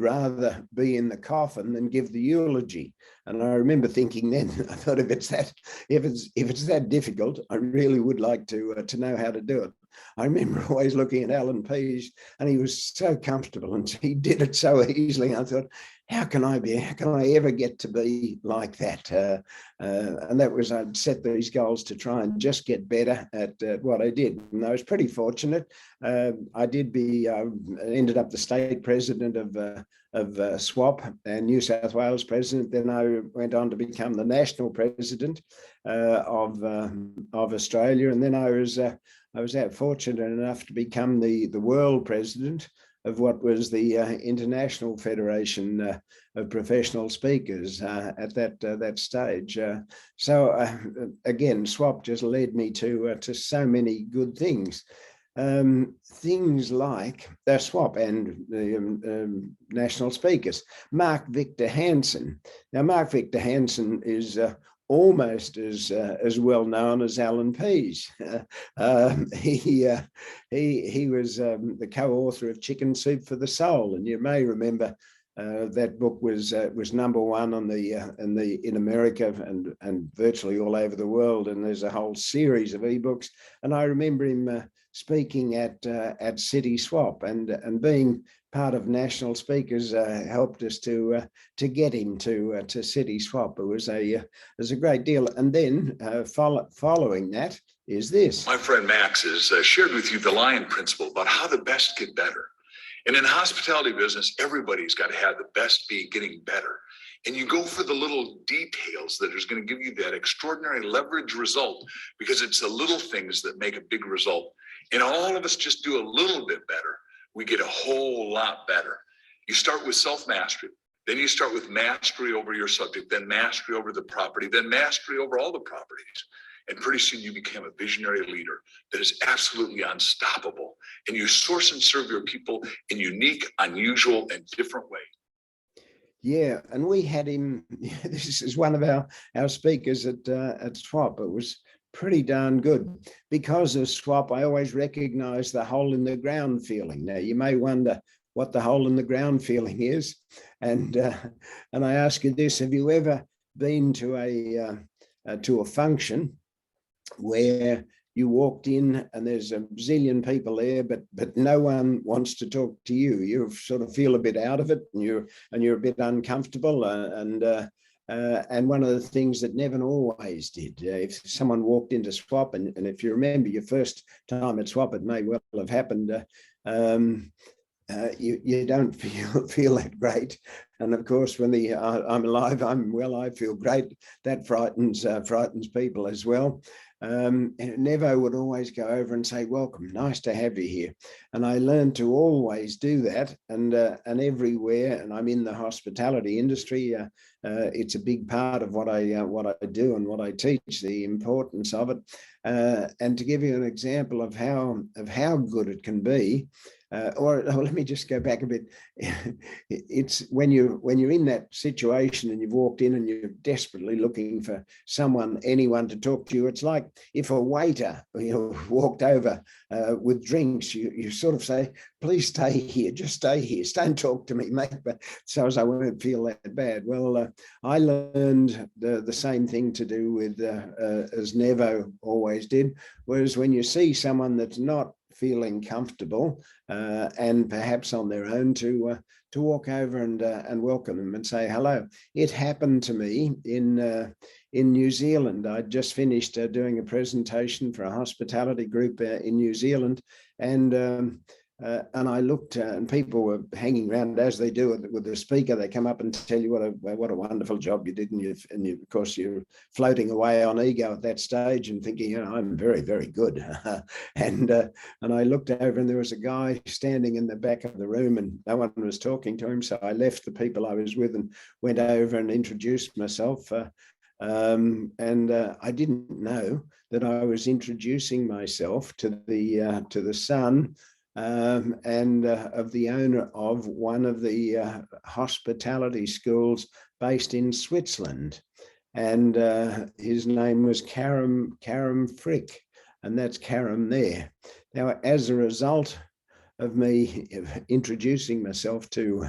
rather be in the coffin than give the eulogy. And I remember thinking then, I thought, if it's that difficult, I really would like to know how to do it. I remember always looking at Alan Pease, and he was so comfortable and he did it so easily. I thought, how can I ever get to be like that? And that was, I'd set these goals to try and just get better at what I did. And I was pretty fortunate. I ended up the state president of SWAP and New South Wales president. Then I went on to become the national president of Australia. And then I was fortunate enough to become the world president of what was the International Federation of Professional Speakers at that stage. So again, SWAP just led me to so many good things. Things like the SWAP and the national speakers. Mark Victor Hansen. Now, Mark Victor Hansen is almost as well known as Alan Pease. He was the co-author of Chicken Soup for the Soul, and you may remember that book was #1 on in America and virtually all over the world. And there's a whole series of ebooks. And I remember him speaking at City SWAP, and being part of national speakers helped us to get him to City SWAP. It was a great deal. And then following that is this. My friend Max has shared with you the Lion principle about how the best get better. And in hospitality business, everybody's got to have the best be getting better. And you go for the little details that is going to give you that extraordinary leverage result, because it's the little things that make a big result. And all of us just do a little bit better, we get a whole lot better. You start with self-mastery, then you start with mastery over your subject, then mastery over the property, then mastery over all the properties. And pretty soon you become a visionary leader that is absolutely unstoppable. And you source and serve your people in unique, unusual, and different ways. Yeah, and we had him, this is one of our speakers at SWAP. It was pretty darn good. Because of SWAP, I always recognize the hole in the ground feeling. Now, you may wonder what the hole in the ground feeling is. And I ask you this, have you ever been to a function where you walked in and there's a zillion people there, but no one wants to talk to you? You sort of feel a bit out of it, and you're a bit uncomfortable. And one of the things that Nevin always did, if someone walked into SWAP, and if you remember your first time at SWAP, it may well have happened, you don't feel that great. And of course, when I'm alive, I'm well, I feel great, that frightens people as well. And Nevo would always go over and say, welcome, nice to have you here. And I learned to always do that, and everywhere. And I'm in the hospitality industry. It's a big part of what I do and what I teach, the importance of it. And to give you an example of how good it can be, or let me just go back a bit. It's when you're in that situation and you've walked in and you're desperately looking for anyone to talk to you. It's like if a waiter walked over with drinks, you sort of say, please stay here, just stay here, don't talk to me, mate, but so as I won't feel that bad. Well, I learned the same thing to do with, as Nevo always did, whereas when you see someone that's not feeling comfortable and perhaps on their own, to walk over and welcome them and say hello. It happened to me in in New Zealand. I'd just finished doing a presentation for a hospitality group in New Zealand, and I looked, and people were hanging around as they do with the speaker. They come up and tell you what a wonderful job you did, and of course you're floating away on ego at that stage and thinking, I'm very, very good. and I looked over, and there was a guy standing in the back of the room, and no one was talking to him. So I left the people I was with and went over and introduced myself. I didn't know that I was introducing myself to the son of the owner of one of the hospitality schools based in Switzerland, and his name was Karam Frick, and that's Karam there. Now, as a result of me introducing myself to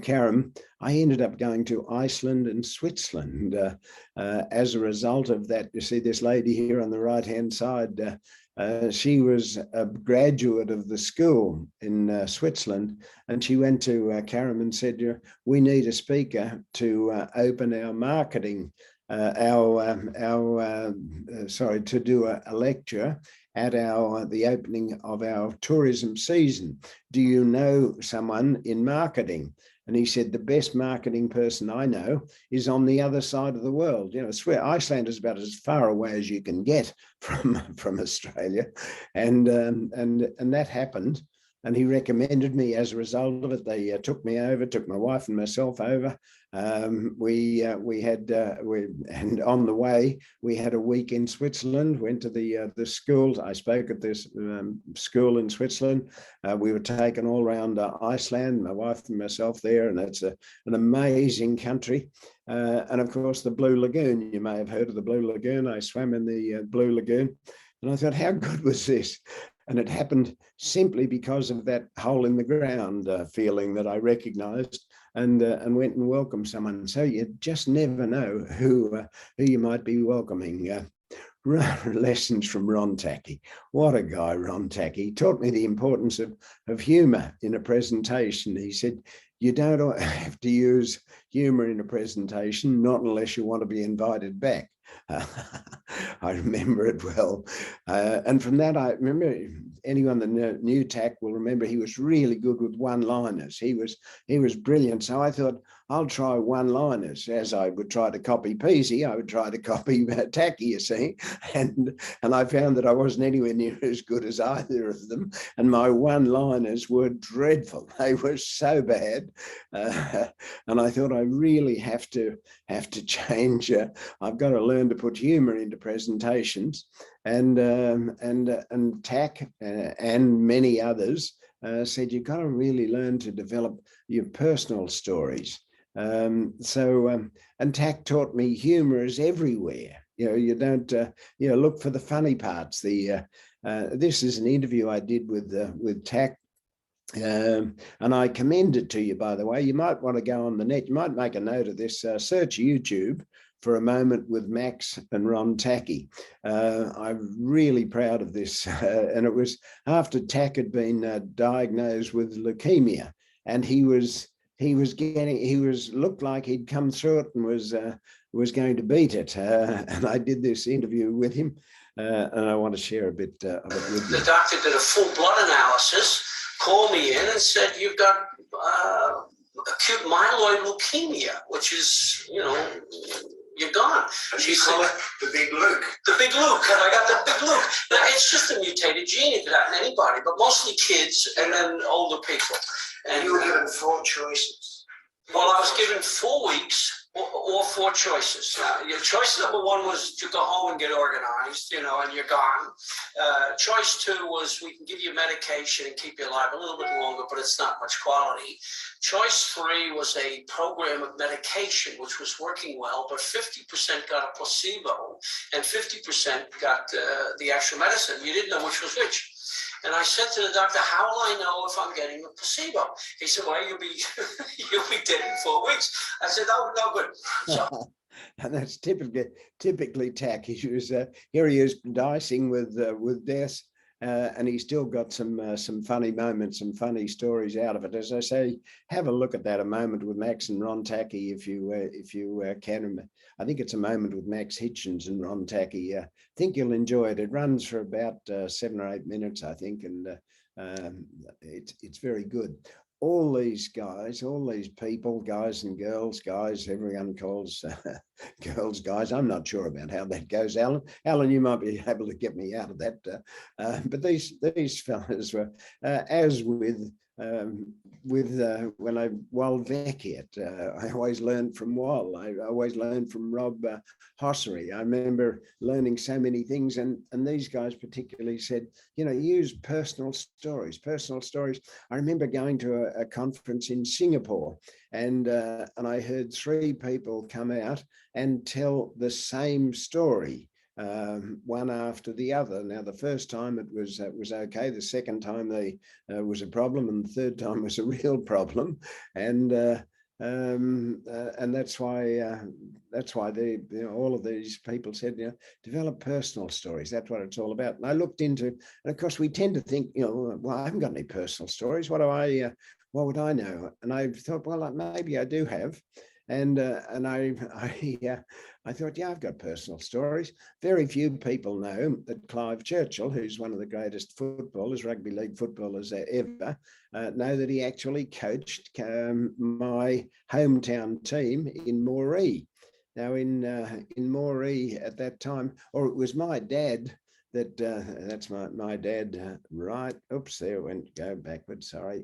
Karam, I ended up going to Iceland and Switzerland. As a result of that, you see this lady here on the right-hand side. She was a graduate of the school in Switzerland, and she went to Karam and said, "We need a speaker to open our marketing, to do a lecture at the opening of our tourism season. Do you know someone in marketing?" And he said, "The best marketing person I know is on the other side of the world." Iceland is about as far away as you can get from Australia, and that happened. And he recommended me as a result of it. They took me over, took my wife and myself over. And on the way, we had a week in Switzerland, went to the schools. I spoke at this school in Switzerland. We were taken all around Iceland, my wife and myself there, and it's an amazing country. And of course, the Blue Lagoon, you may have heard of the Blue Lagoon. I swam in the Blue Lagoon, and I thought, how good was this? And it happened simply because of that hole in the ground feeling that I recognized and went and welcomed someone. So you just never know who you might be welcoming. Lessons from Ron Tackey. What a guy, Ron Tackey. He taught me the importance of humor in a presentation. He said, you don't have to use humor in a presentation, not unless you want to be invited back. I remember it well. And from that, I remember anyone that knew Tack will remember he was really good with one-liners. He was brilliant. So I thought, I'll try one-liners. As I would try to copy Peasy, I would try to copy Tacky, you see. And I found that I wasn't anywhere near as good as either of them. And my one-liners were dreadful. They were so bad. And I thought I really have to change. I've got to learn to put humor into presentations. And Tack and many others said, you've got to really learn to develop your personal stories. And Tack taught me humor is everywhere. You don't look for the funny parts. This is an interview I did with Tack. And I commend it to you, by the way. You might want to go on the net. You might make a note of this. Search YouTube for a moment with Max and Ron Tackey. I'm really proud of this. And it was after Tack had been diagnosed with leukemia, and he looked like he'd come through it and was going to beat it. And I did this interview with him, and I want to share a bit of it with you. The doctor did a full blood analysis, called me in and said, you've got acute myeloid leukemia, which is, you're gone. She said, the big Luke. The big Luke. Have I got the big Luke? Now, it's just a mutated gene. It could happen to anybody, but mostly kids and then older people. And you were given 4 choices. Well, I was given 4 weeks or 4 choices. Your choice number 1 was to go home and get organized, and you're gone. Choice 2 was we can give you medication and keep you alive a little bit longer, but it's not much quality. Choice 3 was a program of medication, which was working well, but 50% got a placebo and 50% got the actual medicine. You didn't know which was which. And I said to the doctor, how will I know if I'm getting a placebo? He said, well, you'll be dead in 4 weeks. I said, no good. So, and that's typically Tack. He was here. He is dicing with death, And he's still got some funny moments, some funny stories out of it. As I say, have a look at that, A Moment with Max and Ron Tacky, if you can. I think it's A Moment with Max Hitchins and Ron Tacky. I think you'll enjoy it. It runs for about 7 or 8 minutes, I think, and it's very good. All these guys, all these people, guys and girls, guys, everyone calls girls guys. I'm not sure about how that goes, Alan. Alan, you might be able to get me out of that. But these fellas were, as with when I Wal Vecchiet, I always learned from Wal. I always learned from Rob HARRI. I remember learning so many things, and these guys particularly said, use personal stories. Personal stories. I remember going to a conference in Singapore, and I heard 3 people come out and tell the same story. One after the other. Now, the first time it was okay. The second time was a problem, and the third time was a real problem. And that's why all of these people said, develop personal stories. That's what it's all about. And I looked into, and of course we tend to think, well, I haven't got any personal stories. What would I know? And I thought, well, maybe I do have. And I thought, yeah, I've got personal stories. Very few people know that Clive Churchill, who's one of the greatest footballers, rugby league footballers ever, know that he actually coached my hometown team in Moree. Now, in Moree at that time, or it was my dad that, that's my dad, right? Oops, there went, go backwards, sorry.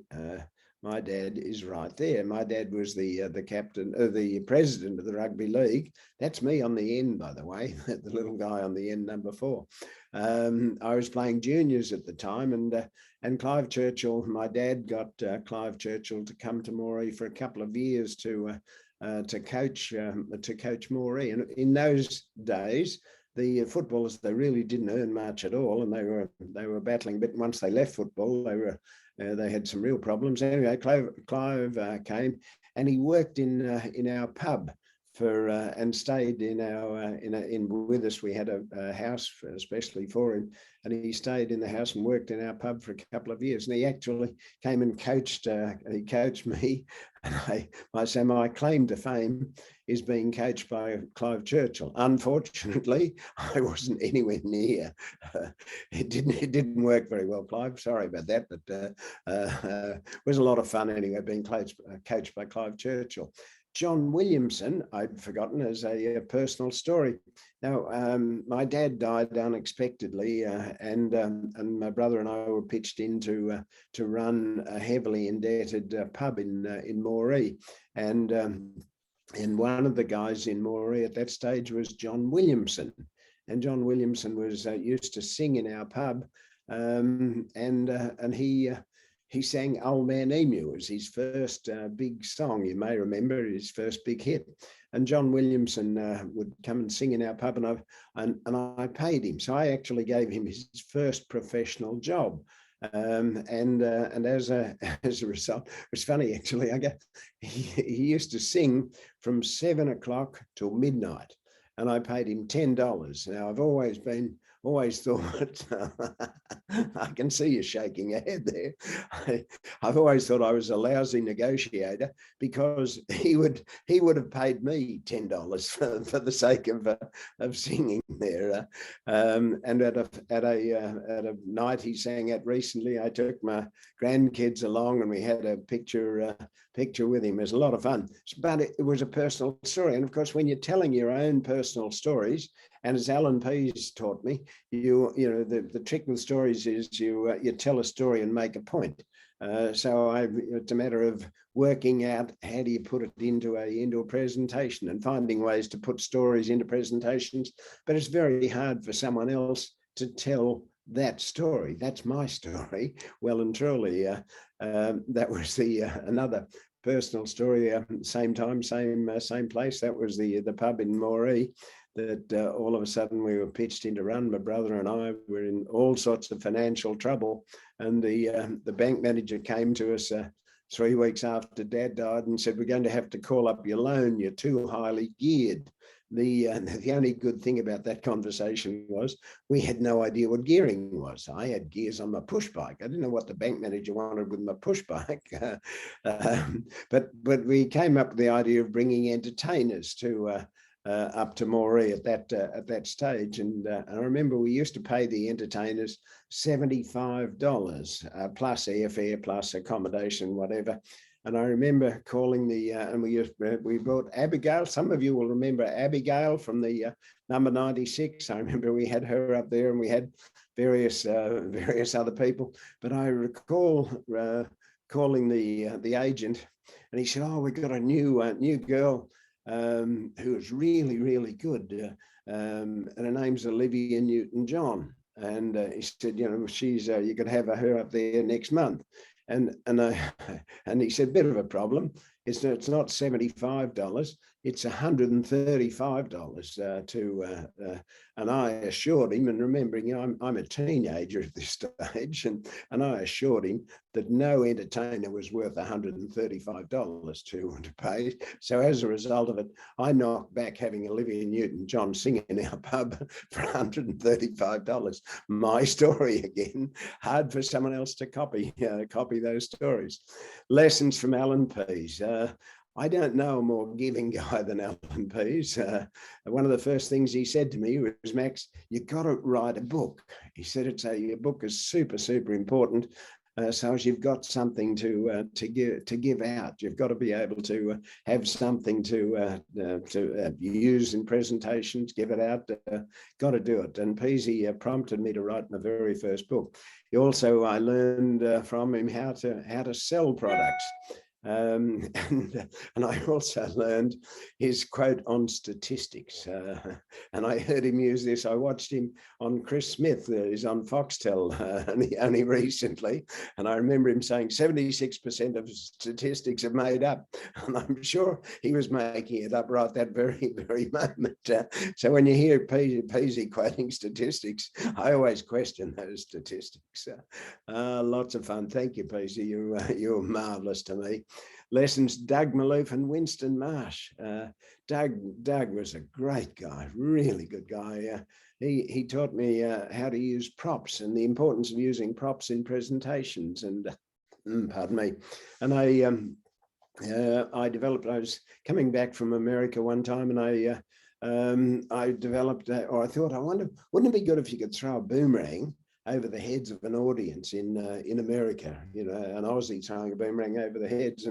My dad is right there. My dad was the captain, the president of the rugby league. That's me on the end, by the way, the little guy on the end, number 4. I was playing juniors at the time, and Clive Churchill, my dad got Clive Churchill to come to Moree for a couple of years to coach Moree. And in those days, the footballers, they really didn't earn much at all, and they were battling. But once they left football, they had some real problems. Anyway, Clive came, and he worked in our pub and stayed with us. We had a house especially for him, and he stayed in the house and worked in our pub for a couple of years. And he actually came and coached. He coached me, and my claim to fame is being coached by Clive Churchill. Unfortunately, I wasn't anywhere near. It didn't work very well, Clive. Sorry about that, but it was a lot of fun anyway, being coached by Clive Churchill. John Williamson, I'd forgotten, as a personal story. Now, my dad died unexpectedly, and my brother and I were pitched in to run a heavily indebted pub in Moree, and one of the guys in Moree at that stage was John Williamson, and John Williamson was used to sing in our pub, and he sang Old Man Emu. It was his first big song. You may remember his first big hit. And John Williamson would come and sing in our pub, and I paid him. So I actually gave him his first professional job. And as a result, it was funny actually. He used to sing from 7 o'clock till midnight, and I paid him $10. Now, I've always thought, I can see you shaking your head there. I've always thought I was a lousy negotiator, because he would have paid me $10 for the sake of singing there. And at a night he sang at recently, I took my grandkids along, and we had a picture with him. It was a lot of fun, but it was a personal story. And of course, when you're telling your own personal stories, and as Alan Pease taught me, the trick with stories is you tell a story and make a point. So it's a matter of working out how do you put it into a presentation, and finding ways to put stories into presentations. But it's very hard for someone else to tell that story. That's my story, well and truly. That was another personal story. Same time, same place. That was the pub in Moree. That all of a sudden we were pitched in to run. My brother and I were in all sorts of financial trouble, and the bank manager came to us 3 weeks after Dad died and said, "We're going to have to call up your loan. You're too highly geared." The only good thing about that conversation was we had no idea what gearing was. I had gears on my push bike. I didn't know what the bank manager wanted with my push bike, but we came up with the idea of bringing entertainers to up to Moree at that stage, and I remember we used to pay the entertainers $75 plus airfare plus accommodation, whatever. And I remember calling and we brought Abigail. Some of you will remember Abigail from the number 96. I remember we had her up there, and we had various other people. But I recall calling the agent, and he said, "Oh, we've got a new girl who is really, really good, and her name's Olivia Newton-John." And he said, "You know, she's you could have her up there next month." And he said, "Bit of a problem. It's not $75. It's $135 and I assured him, and remembering, you know, I'm a teenager at this stage, and I assured him that no entertainer was worth $135 to pay. So as a result of it, I knocked back having Olivia Newton-John sing in our pub for $135. My story again, hard for someone else to copy those stories. Lessons from Alan Pease. I don't know a more giving guy than Alan Pease. One of the first things he said to me was, "Max, you've got to write a book." He said, your book is super, super important. So as you've got something to give out, you've got to be able to have something to use in presentations, give it out. Got to do it. And Peasy prompted me to write my very first book. I learned from him how to sell products. And I also learned his quote on statistics, and I heard him use this. I watched him on Chris Smith, who's on Foxtel only recently, and I remember him saying 76% of statistics are made up, and I'm sure he was making it up right that very, very moment. So when you hear Peasy quoting statistics, I always question those statistics. Lots of fun. Thank you, Peasy. You're marvellous to me. Lessons, Doug Maloof and Winston Marsh. Doug was a great guy, really good guy. He taught me how to use props and the importance of using props in presentations. And pardon me. And I was coming back from America one time, and I developed, or I thought, wouldn't it be good if you could throw a boomerang over the heads of an audience in America, you know, an Aussie throwing a boomerang over the heads,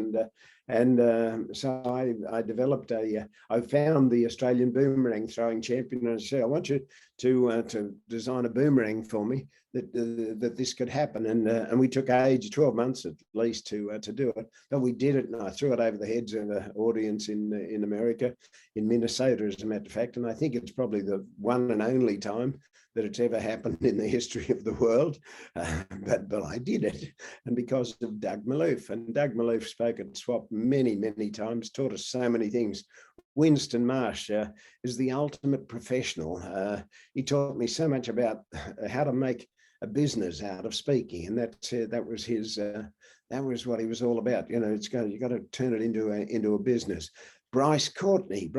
so I developed I found the Australian boomerang throwing champion, and I said, "I want you to design a boomerang for me that this could happen," and we took 12 months at least to do it, but we did it, and I threw it over the heads of an audience in America, in Minnesota, as a matter of fact, and I think it's probably the one and only time that it's ever happened in the history of the world, but I did it, and because of Doug Maloof. And Doug Maloof spoke at SWAP many, many times, taught us so many things. Winston Marsh is the ultimate professional. He taught me so much about how to make a business out of speaking, and that was his. That was what he was all about. You know, you got to turn it into a business. Bryce Courtney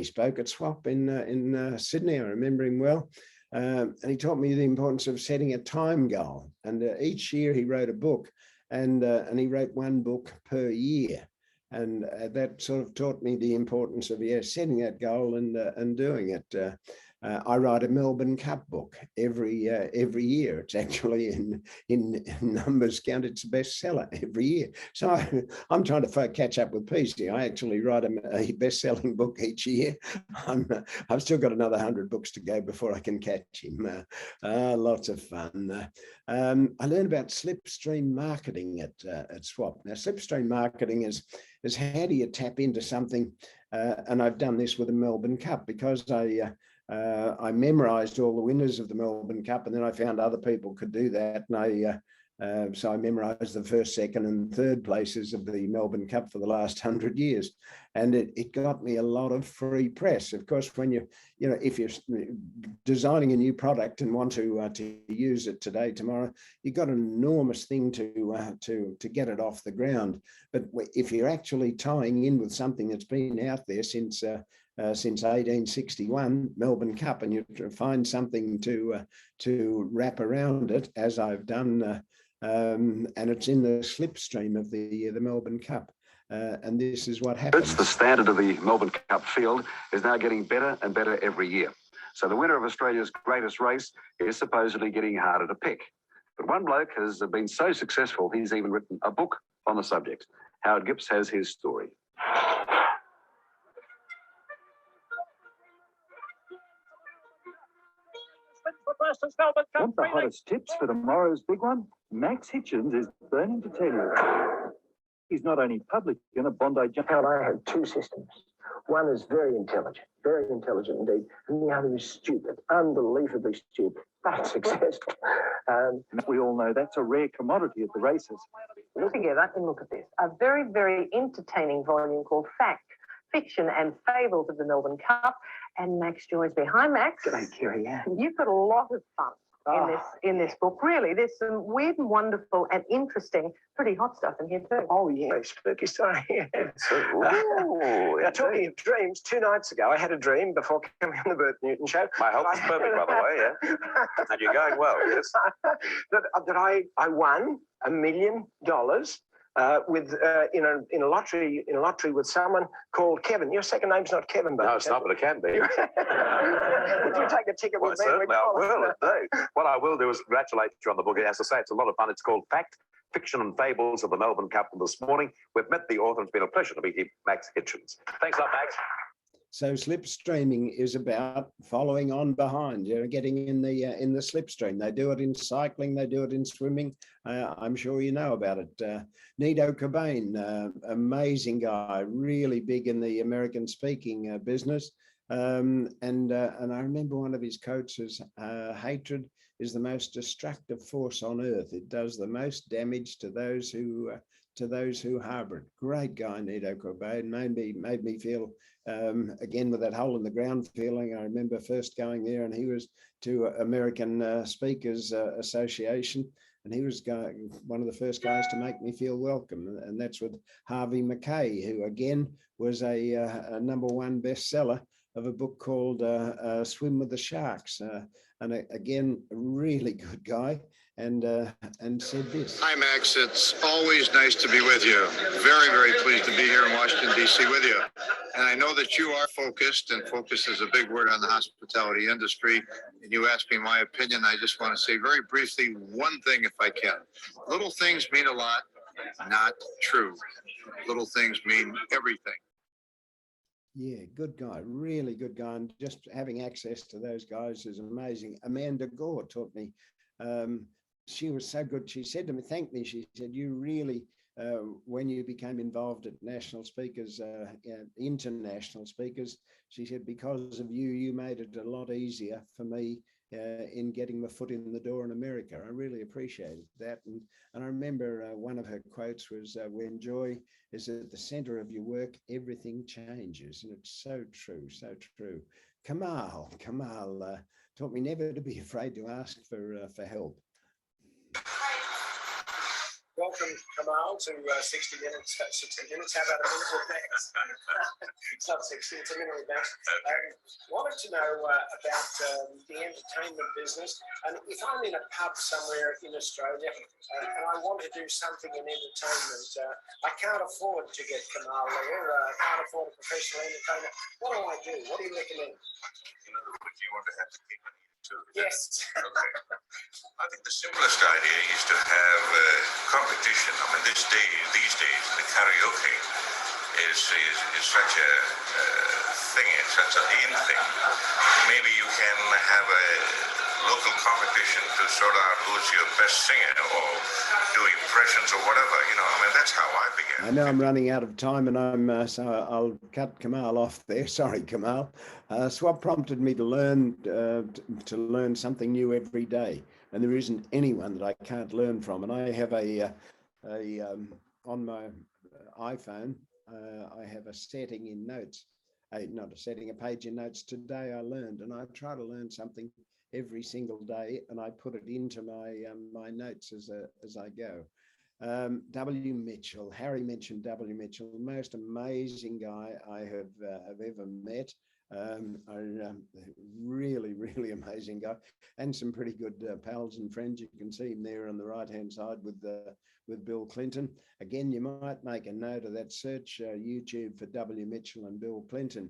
spoke at SWAP in Sydney. I remember him well. And he taught me the importance of setting a time goal. And each year he wrote a book, and he wrote one book per year. And that sort of taught me the importance of setting that goal and doing it. I write a Melbourne Cup book every year. It's actually in numbers count, it's a bestseller every year. So I'm trying to catch up with Peasy. I actually write a best-selling book each year. I've still got another 100 books to go before I can catch him. Lots of fun. I learned about slipstream marketing at SWAP. Now, slipstream marketing is how do you tap into something? And I've done this with the Melbourne Cup, because I memorized all the winners of the Melbourne Cup, and then I found other people could do that. And so I memorized the first, second, and third places of the Melbourne Cup for the last 100 years. And it got me a lot of free press. Of course, when if you're designing a new product and want to use it today, tomorrow, you've got an enormous thing to get it off the ground. But if you're actually tying in with something that's been out there since since 1861, Melbourne Cup, and you find something to wrap around it, as I've done, and it's in the slipstream of the Melbourne Cup. And this is what happens. The standard of the Melbourne Cup field is now getting better and better every year. So the winner of Australia's greatest race is supposedly getting harder to pick. But one bloke has been so successful, he's even written a book on the subject. Howard Gibbs has his story. Want the hottest tips for tomorrow's big one? Max Hitchins is burning to tell you. He's not only publican, a Bondi jumper. I have two systems. One is very intelligent indeed, and the other is stupid, unbelievably stupid, but successful. We all know that's a rare commodity at the races. Look together and look at this. A very, very entertaining volume called Fact, Fiction and Fables of the Melbourne Cup. And Max joins me. Hi, Max. G'day, Kerry. You've got a lot of fun in this book. Really, there's some weird and wonderful and interesting, pretty hot stuff in here too. Oh, yeah, spooky story. Now, talking of dreams, 2 nights ago, I had a dream before coming on the Bert Newton show. My health is perfect, by the way, yeah? And you're going well, yes? that I won $1 million with in a lottery with someone called Kevin. Your second name's not Kevin, but no, it's not, but it can be. Would you take a ticket with me? Certainly I will. Indeed. What I will do is congratulate you on the book. As I say, it's a lot of fun. It's called Fact, Fiction and Fables of the Melbourne Cup. And this morning we've met the author. It's been a pleasure to meet you, Max Hitchins. Thanks a lot, Max. So slipstreaming is about following on behind, getting in the slipstream. They do it in cycling, they do it in swimming. I'm sure you know about it. Nido Cobain, amazing guy, really big in the American speaking business. And I remember one of his quotes was, "Hatred is the most destructive force on earth. It does the most damage to those who harbour it." Great guy, Nido Cobain, made me feel. Again, with that hole in the ground feeling, I remember first going there, and he was to American Speakers Association, and he was one of the first guys to make me feel welcome. And that's with HARRI McKay, who again was a #1 bestseller of a book called Swim with the Sharks. And again, a really good guy. And said this. Hi, Max. It's always nice to be with you. Very, very pleased to be here in Washington, D.C. with you. And I know that you are focused, and focus is a big word on the hospitality industry. And you asked me my opinion. I just want to say very briefly one thing, if I can. Little things mean a lot, not true. Little things mean everything. Yeah, good guy, really good guy. And just having access to those guys is amazing. Amanda Gore taught me. She was so good. She said to me, thanked me. She said, "You really, when you became involved at national speakers, international speakers," she said, "because of you, you made it a lot easier for me in getting my foot in the door in America." I really appreciated that. And I remember one of her quotes was, "When joy is at the center of your work, everything changes." And it's so true, so true. Kamal taught me never to be afraid to ask for help. Welcome, Kamal, to 60 Minutes. 60 Minutes. How about a minute with Max? It's not 60, it's a minute with Max. Wanted to know about the entertainment business. And if I'm in a pub somewhere in Australia and I want to do something in entertainment, I can't afford to get Kamal there. I can't afford a professional entertainer. What do I do? What do you recommend? In other words, you want to have the people too. Yes. Okay. I think the simplest idea is to have competition. I mean, these days, the karaoke is such a thing, it's such an in thing. Maybe you can have a local competition to sort out who's your best singer or do impressions or whatever. I mean, that's how I began. I know I'm running out of time, and so I'll cut Kamal off there. Sorry, Kamal. Swap prompted me to learn something new every day, and there isn't anyone that I can't learn from. And I have on my iPhone, I have a setting in notes, not a setting, a page in notes. Today I learned, and I try to learn something every single day, and I put it into my my notes as I go. W. Mitchell. Harry mentioned W. Mitchell, the most amazing guy I have ever met. Really, really amazing guy, and some pretty good pals and friends. You can see him there on the right-hand side with Bill Clinton. Again, you might make a note of that. Search YouTube for W. Mitchell and Bill Clinton.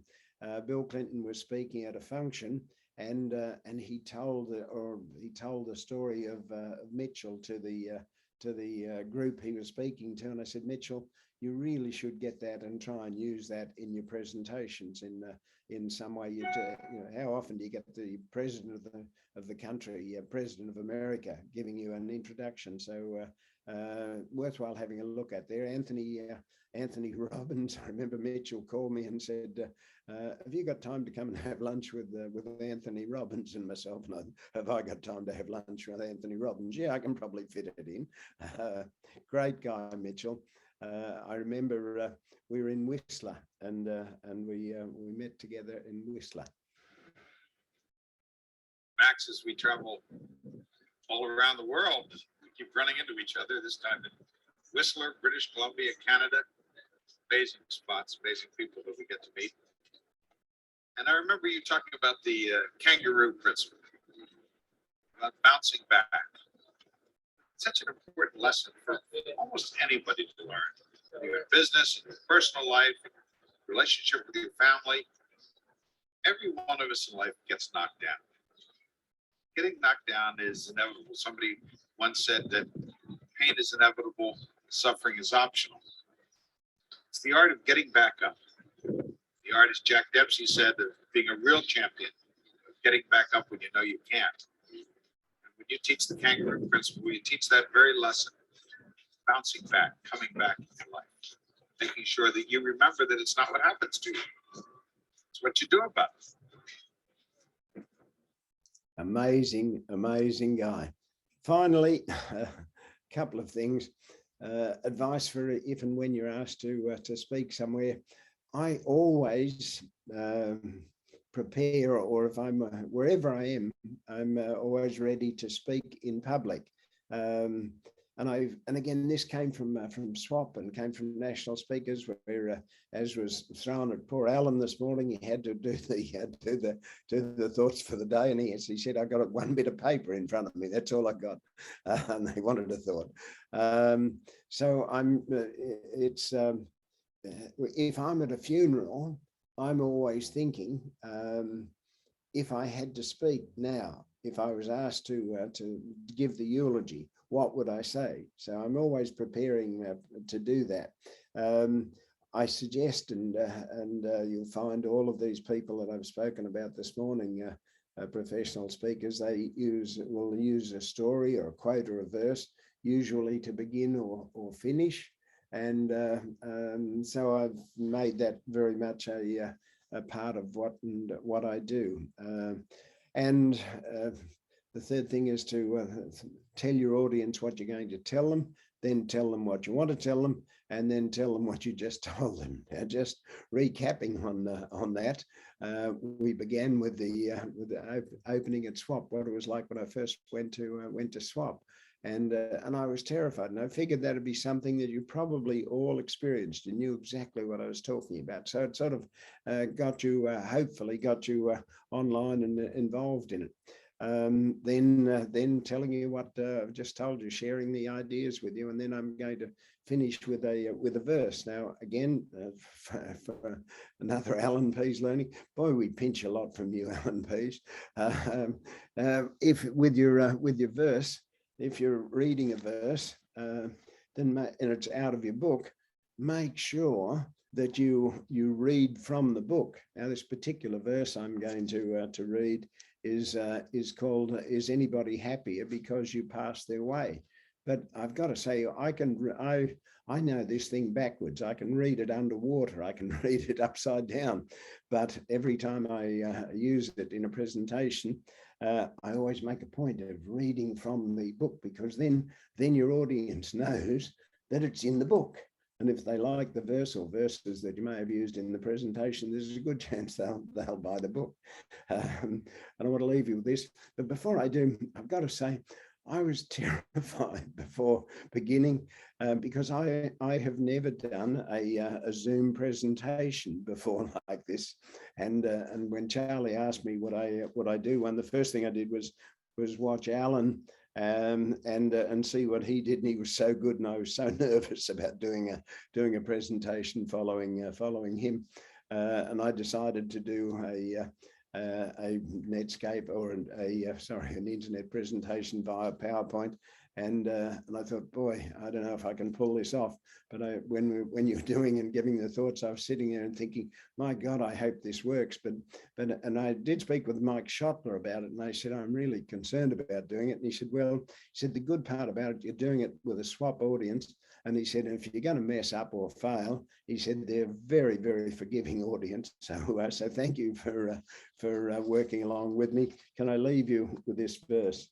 Bill Clinton was speaking at a function, and he told the story of Mitchell to the group he was speaking to, and I said, Mitchell, you really should get that and try and use that in your presentations in some way. How often do you get the president of the country, president of America, giving you an introduction? So worthwhile having a look at there. Anthony Robbins. I remember Mitchell called me and said, have you got time to come and have lunch with Anthony Robbins? And myself, and have I got time to have lunch with Anthony Robbins? Yeah, I can probably fit it in. Great guy, Mitchell. I remember we were in Whistler, and we met together in Whistler. Max, as we travel all around the world, we keep running into each other, this time in Whistler, British Columbia, Canada. Amazing spots, amazing people that we get to meet. And I remember you talking about the kangaroo principle, about bouncing back. Such an important lesson for almost anybody to learn. In your business, in your personal life, relationship with your family. Every one of us in life gets knocked down. Getting knocked down is inevitable. Somebody once said that pain is inevitable, suffering is optional. It's the art of getting back up. The artist Jack Dempsey said that being a real champion, of getting back up when you know you can't. When you teach the kangaroo principle, you teach that very lesson, bouncing back, coming back in your life, making sure that you remember that it's not what happens to you, it's what you do about it. Amazing, amazing guy. Finally, a couple of things. Advice for if and when you're asked to speak somewhere. I always prepare, or if I'm wherever I am, I'm always ready to speak in public. And again, this came from SWAP and came from national speakers, where as was thrown at poor Alan this morning, he had to do the thoughts for the day, and he said, I got one bit of paper in front of me, that's all I got, and they wanted a thought. So if I'm at a funeral, I'm always thinking, if I had to speak now, if I was asked to give the eulogy, what would I say? So I'm always preparing to do that. I suggest, and you'll find all of these people that I've spoken about this morning, professional speakers, they will use a story or a quote or a verse, usually to begin or finish. And so I've made that very much a part of what I do. And the third thing is to tell your audience what you're going to tell them, then tell them what you want to tell them, and then tell them what you just told them. Just recapping on that, we began with the opening at SWAP, what it was like when I first went to SWAP. And I was terrified, and I figured that'd be something that you probably all experienced. You knew exactly what I was talking about. So it sort of hopefully got you online and involved in it. Then telling you what I've just told you, sharing the ideas with you, and then I'm going to finish with a verse. Now, again, for another Alan Pease learning. Boy, we pinch a lot from you, Alan Pease. If with your verse. If you're reading a verse, and it's out of your book, make sure that you read from the book. Now, this particular verse I'm going to read is called "Is Anybody Happier Because You Passed Their Way?" But I've got to say, I know this thing backwards. I can read it underwater. I can read it upside down. But every time I use it in a presentation, I always make a point of reading from the book, because then your audience knows that it's in the book. And if they like the verse or verses that you may have used in the presentation, there's a good chance they'll buy the book. And I want to leave you with this. But before I do, I've got to say, I was terrified before beginning because I have never done a Zoom presentation before like this, and when Charlie asked me what I do, the first thing I did was watch Alan and see what he did, and he was so good, and I was so nervous about doing a presentation following him, and I decided to do a Netscape or an internet presentation via PowerPoint, and I thought, boy, I don't know if I can pull this off. But when you're doing and giving the thoughts, I was sitting there and thinking, my God, I hope this works. And I did speak with Mike Schottler about it, and I said, I'm really concerned about doing it. And he said, well, the good part about it, you're doing it with a swap audience. And he said, if you're going to mess up or fail, he said, they're very, very forgiving audience. So thank you for working along with me. Can I leave you with this verse?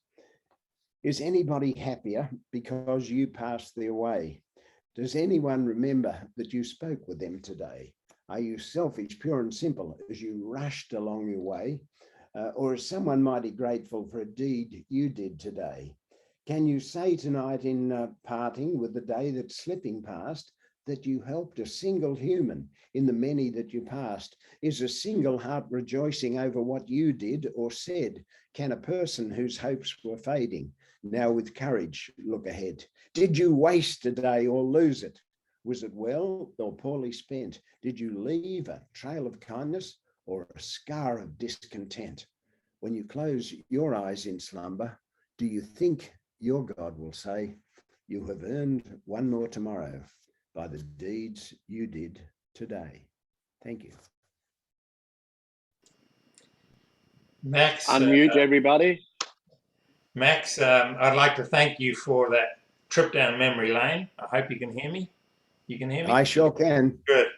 Is anybody happier because you passed their way? Does anyone remember that you spoke with them today? Are you selfish, pure and simple as you rushed along your way? Or is someone mighty grateful for a deed you did today? Can you say tonight in parting with the day that's slipping past that you helped a single human in the many that you passed? Is a single heart rejoicing over what you did or said? Can a person whose hopes were fading now with courage look ahead? Did you waste a day or lose it? Was it well or poorly spent? Did you leave a trail of kindness or a scar of discontent? When you close your eyes in slumber, do you think your God will say, you have earned one more tomorrow by the deeds you did today? Thank you. Max. Unmute everybody. Max, I'd like to thank you for that trip down memory lane. I hope you can hear me. You can hear me? I sure can. Good.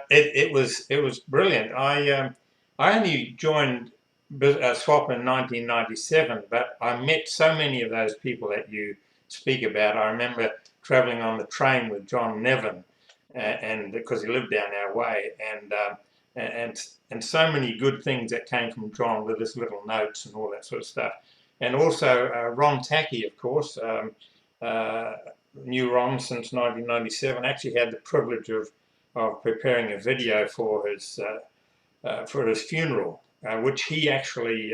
It was brilliant. I only joined Swap in 1997, but I met so many of those people that you speak about. I remember traveling on the train with John Nevin, and because he lived down our way, and so many good things that came from John with his little notes and all that sort of stuff. And also Ron Tacky, of course, knew Ron since 1997. Actually had the privilege of preparing a video for his funeral, which he actually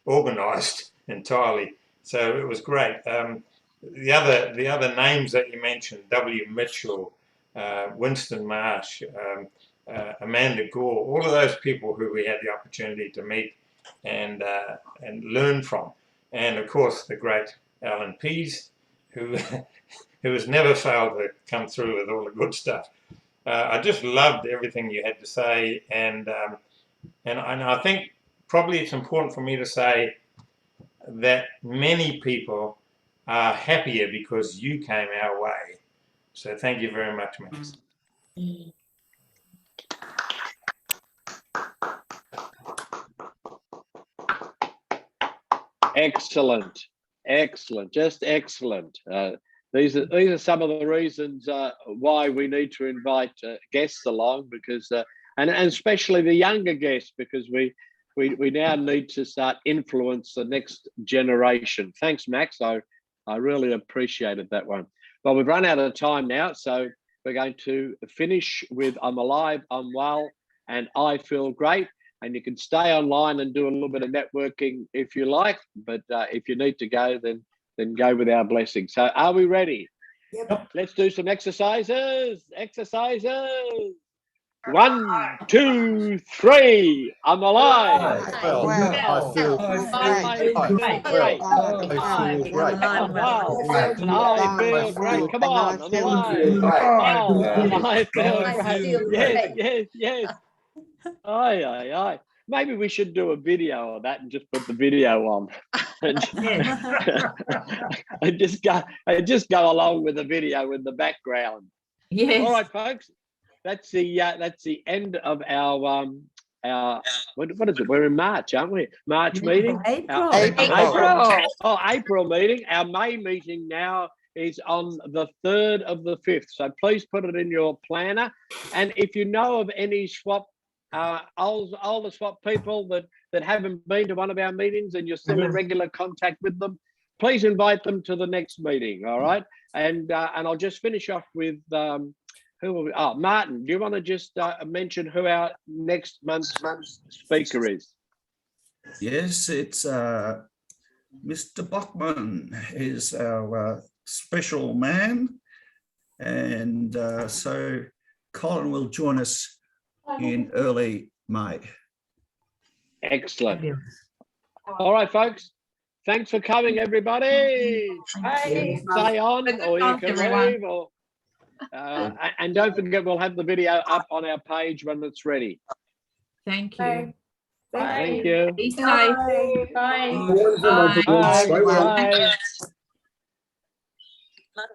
organised entirely. So it was great. The other names that you mentioned, W. Mitchell, Winston Marsh, Amanda Gore, all of those people who we had the opportunity to meet and learn from. And of course, the great Alan Pease, who has never failed to come through with all the good stuff. I just loved everything you had to say, and I think probably it's important for me to say that many people are happier because you came our way. So thank you very much, Max. Excellent, excellent, just excellent. These are some of the reasons why we need to invite guests along, because and especially the younger guests, because we now need to start influence the next generation. Thanks, Max. I really appreciated that one. Well, we've run out of time now, so we're going to finish with I'm alive, I'm well, and I feel great. And you can stay online and do a little bit of networking if you like, but if you need to go, then go with our blessing. So are we ready? Yep. Let's do some exercises. Exercises. 1, 2, 3. I'm alive. Well, I feel great. Come on, I'm alive. I feel great. Yes. Aye. Maybe we should do a video of that and just put the video on. and just go along with the video in the background. Yes. All right, folks. That's the end of our what is it? We're in March, aren't we? March meeting. April. April meeting. Our May meeting now is on the 3rd of the 5th. So please put it in your planner. And if you know of any swap older swap people that haven't been to one of our meetings and you're still in regular contact with them, please invite them to the next meeting. All right, and I'll just finish off with who will we, Martin. Do you want to just mention who our next month's speaker is? Yes, it's Mr. Bachman is our special man, and so Colin will join us in early May. Excellent. All right, folks. Thanks for coming, everybody. Stay on, or you can leave, or and don't forget, we'll have the video up on our page when it's ready. Thank you. Thank you. Be safe. Bye. Bye. Bye. Bye.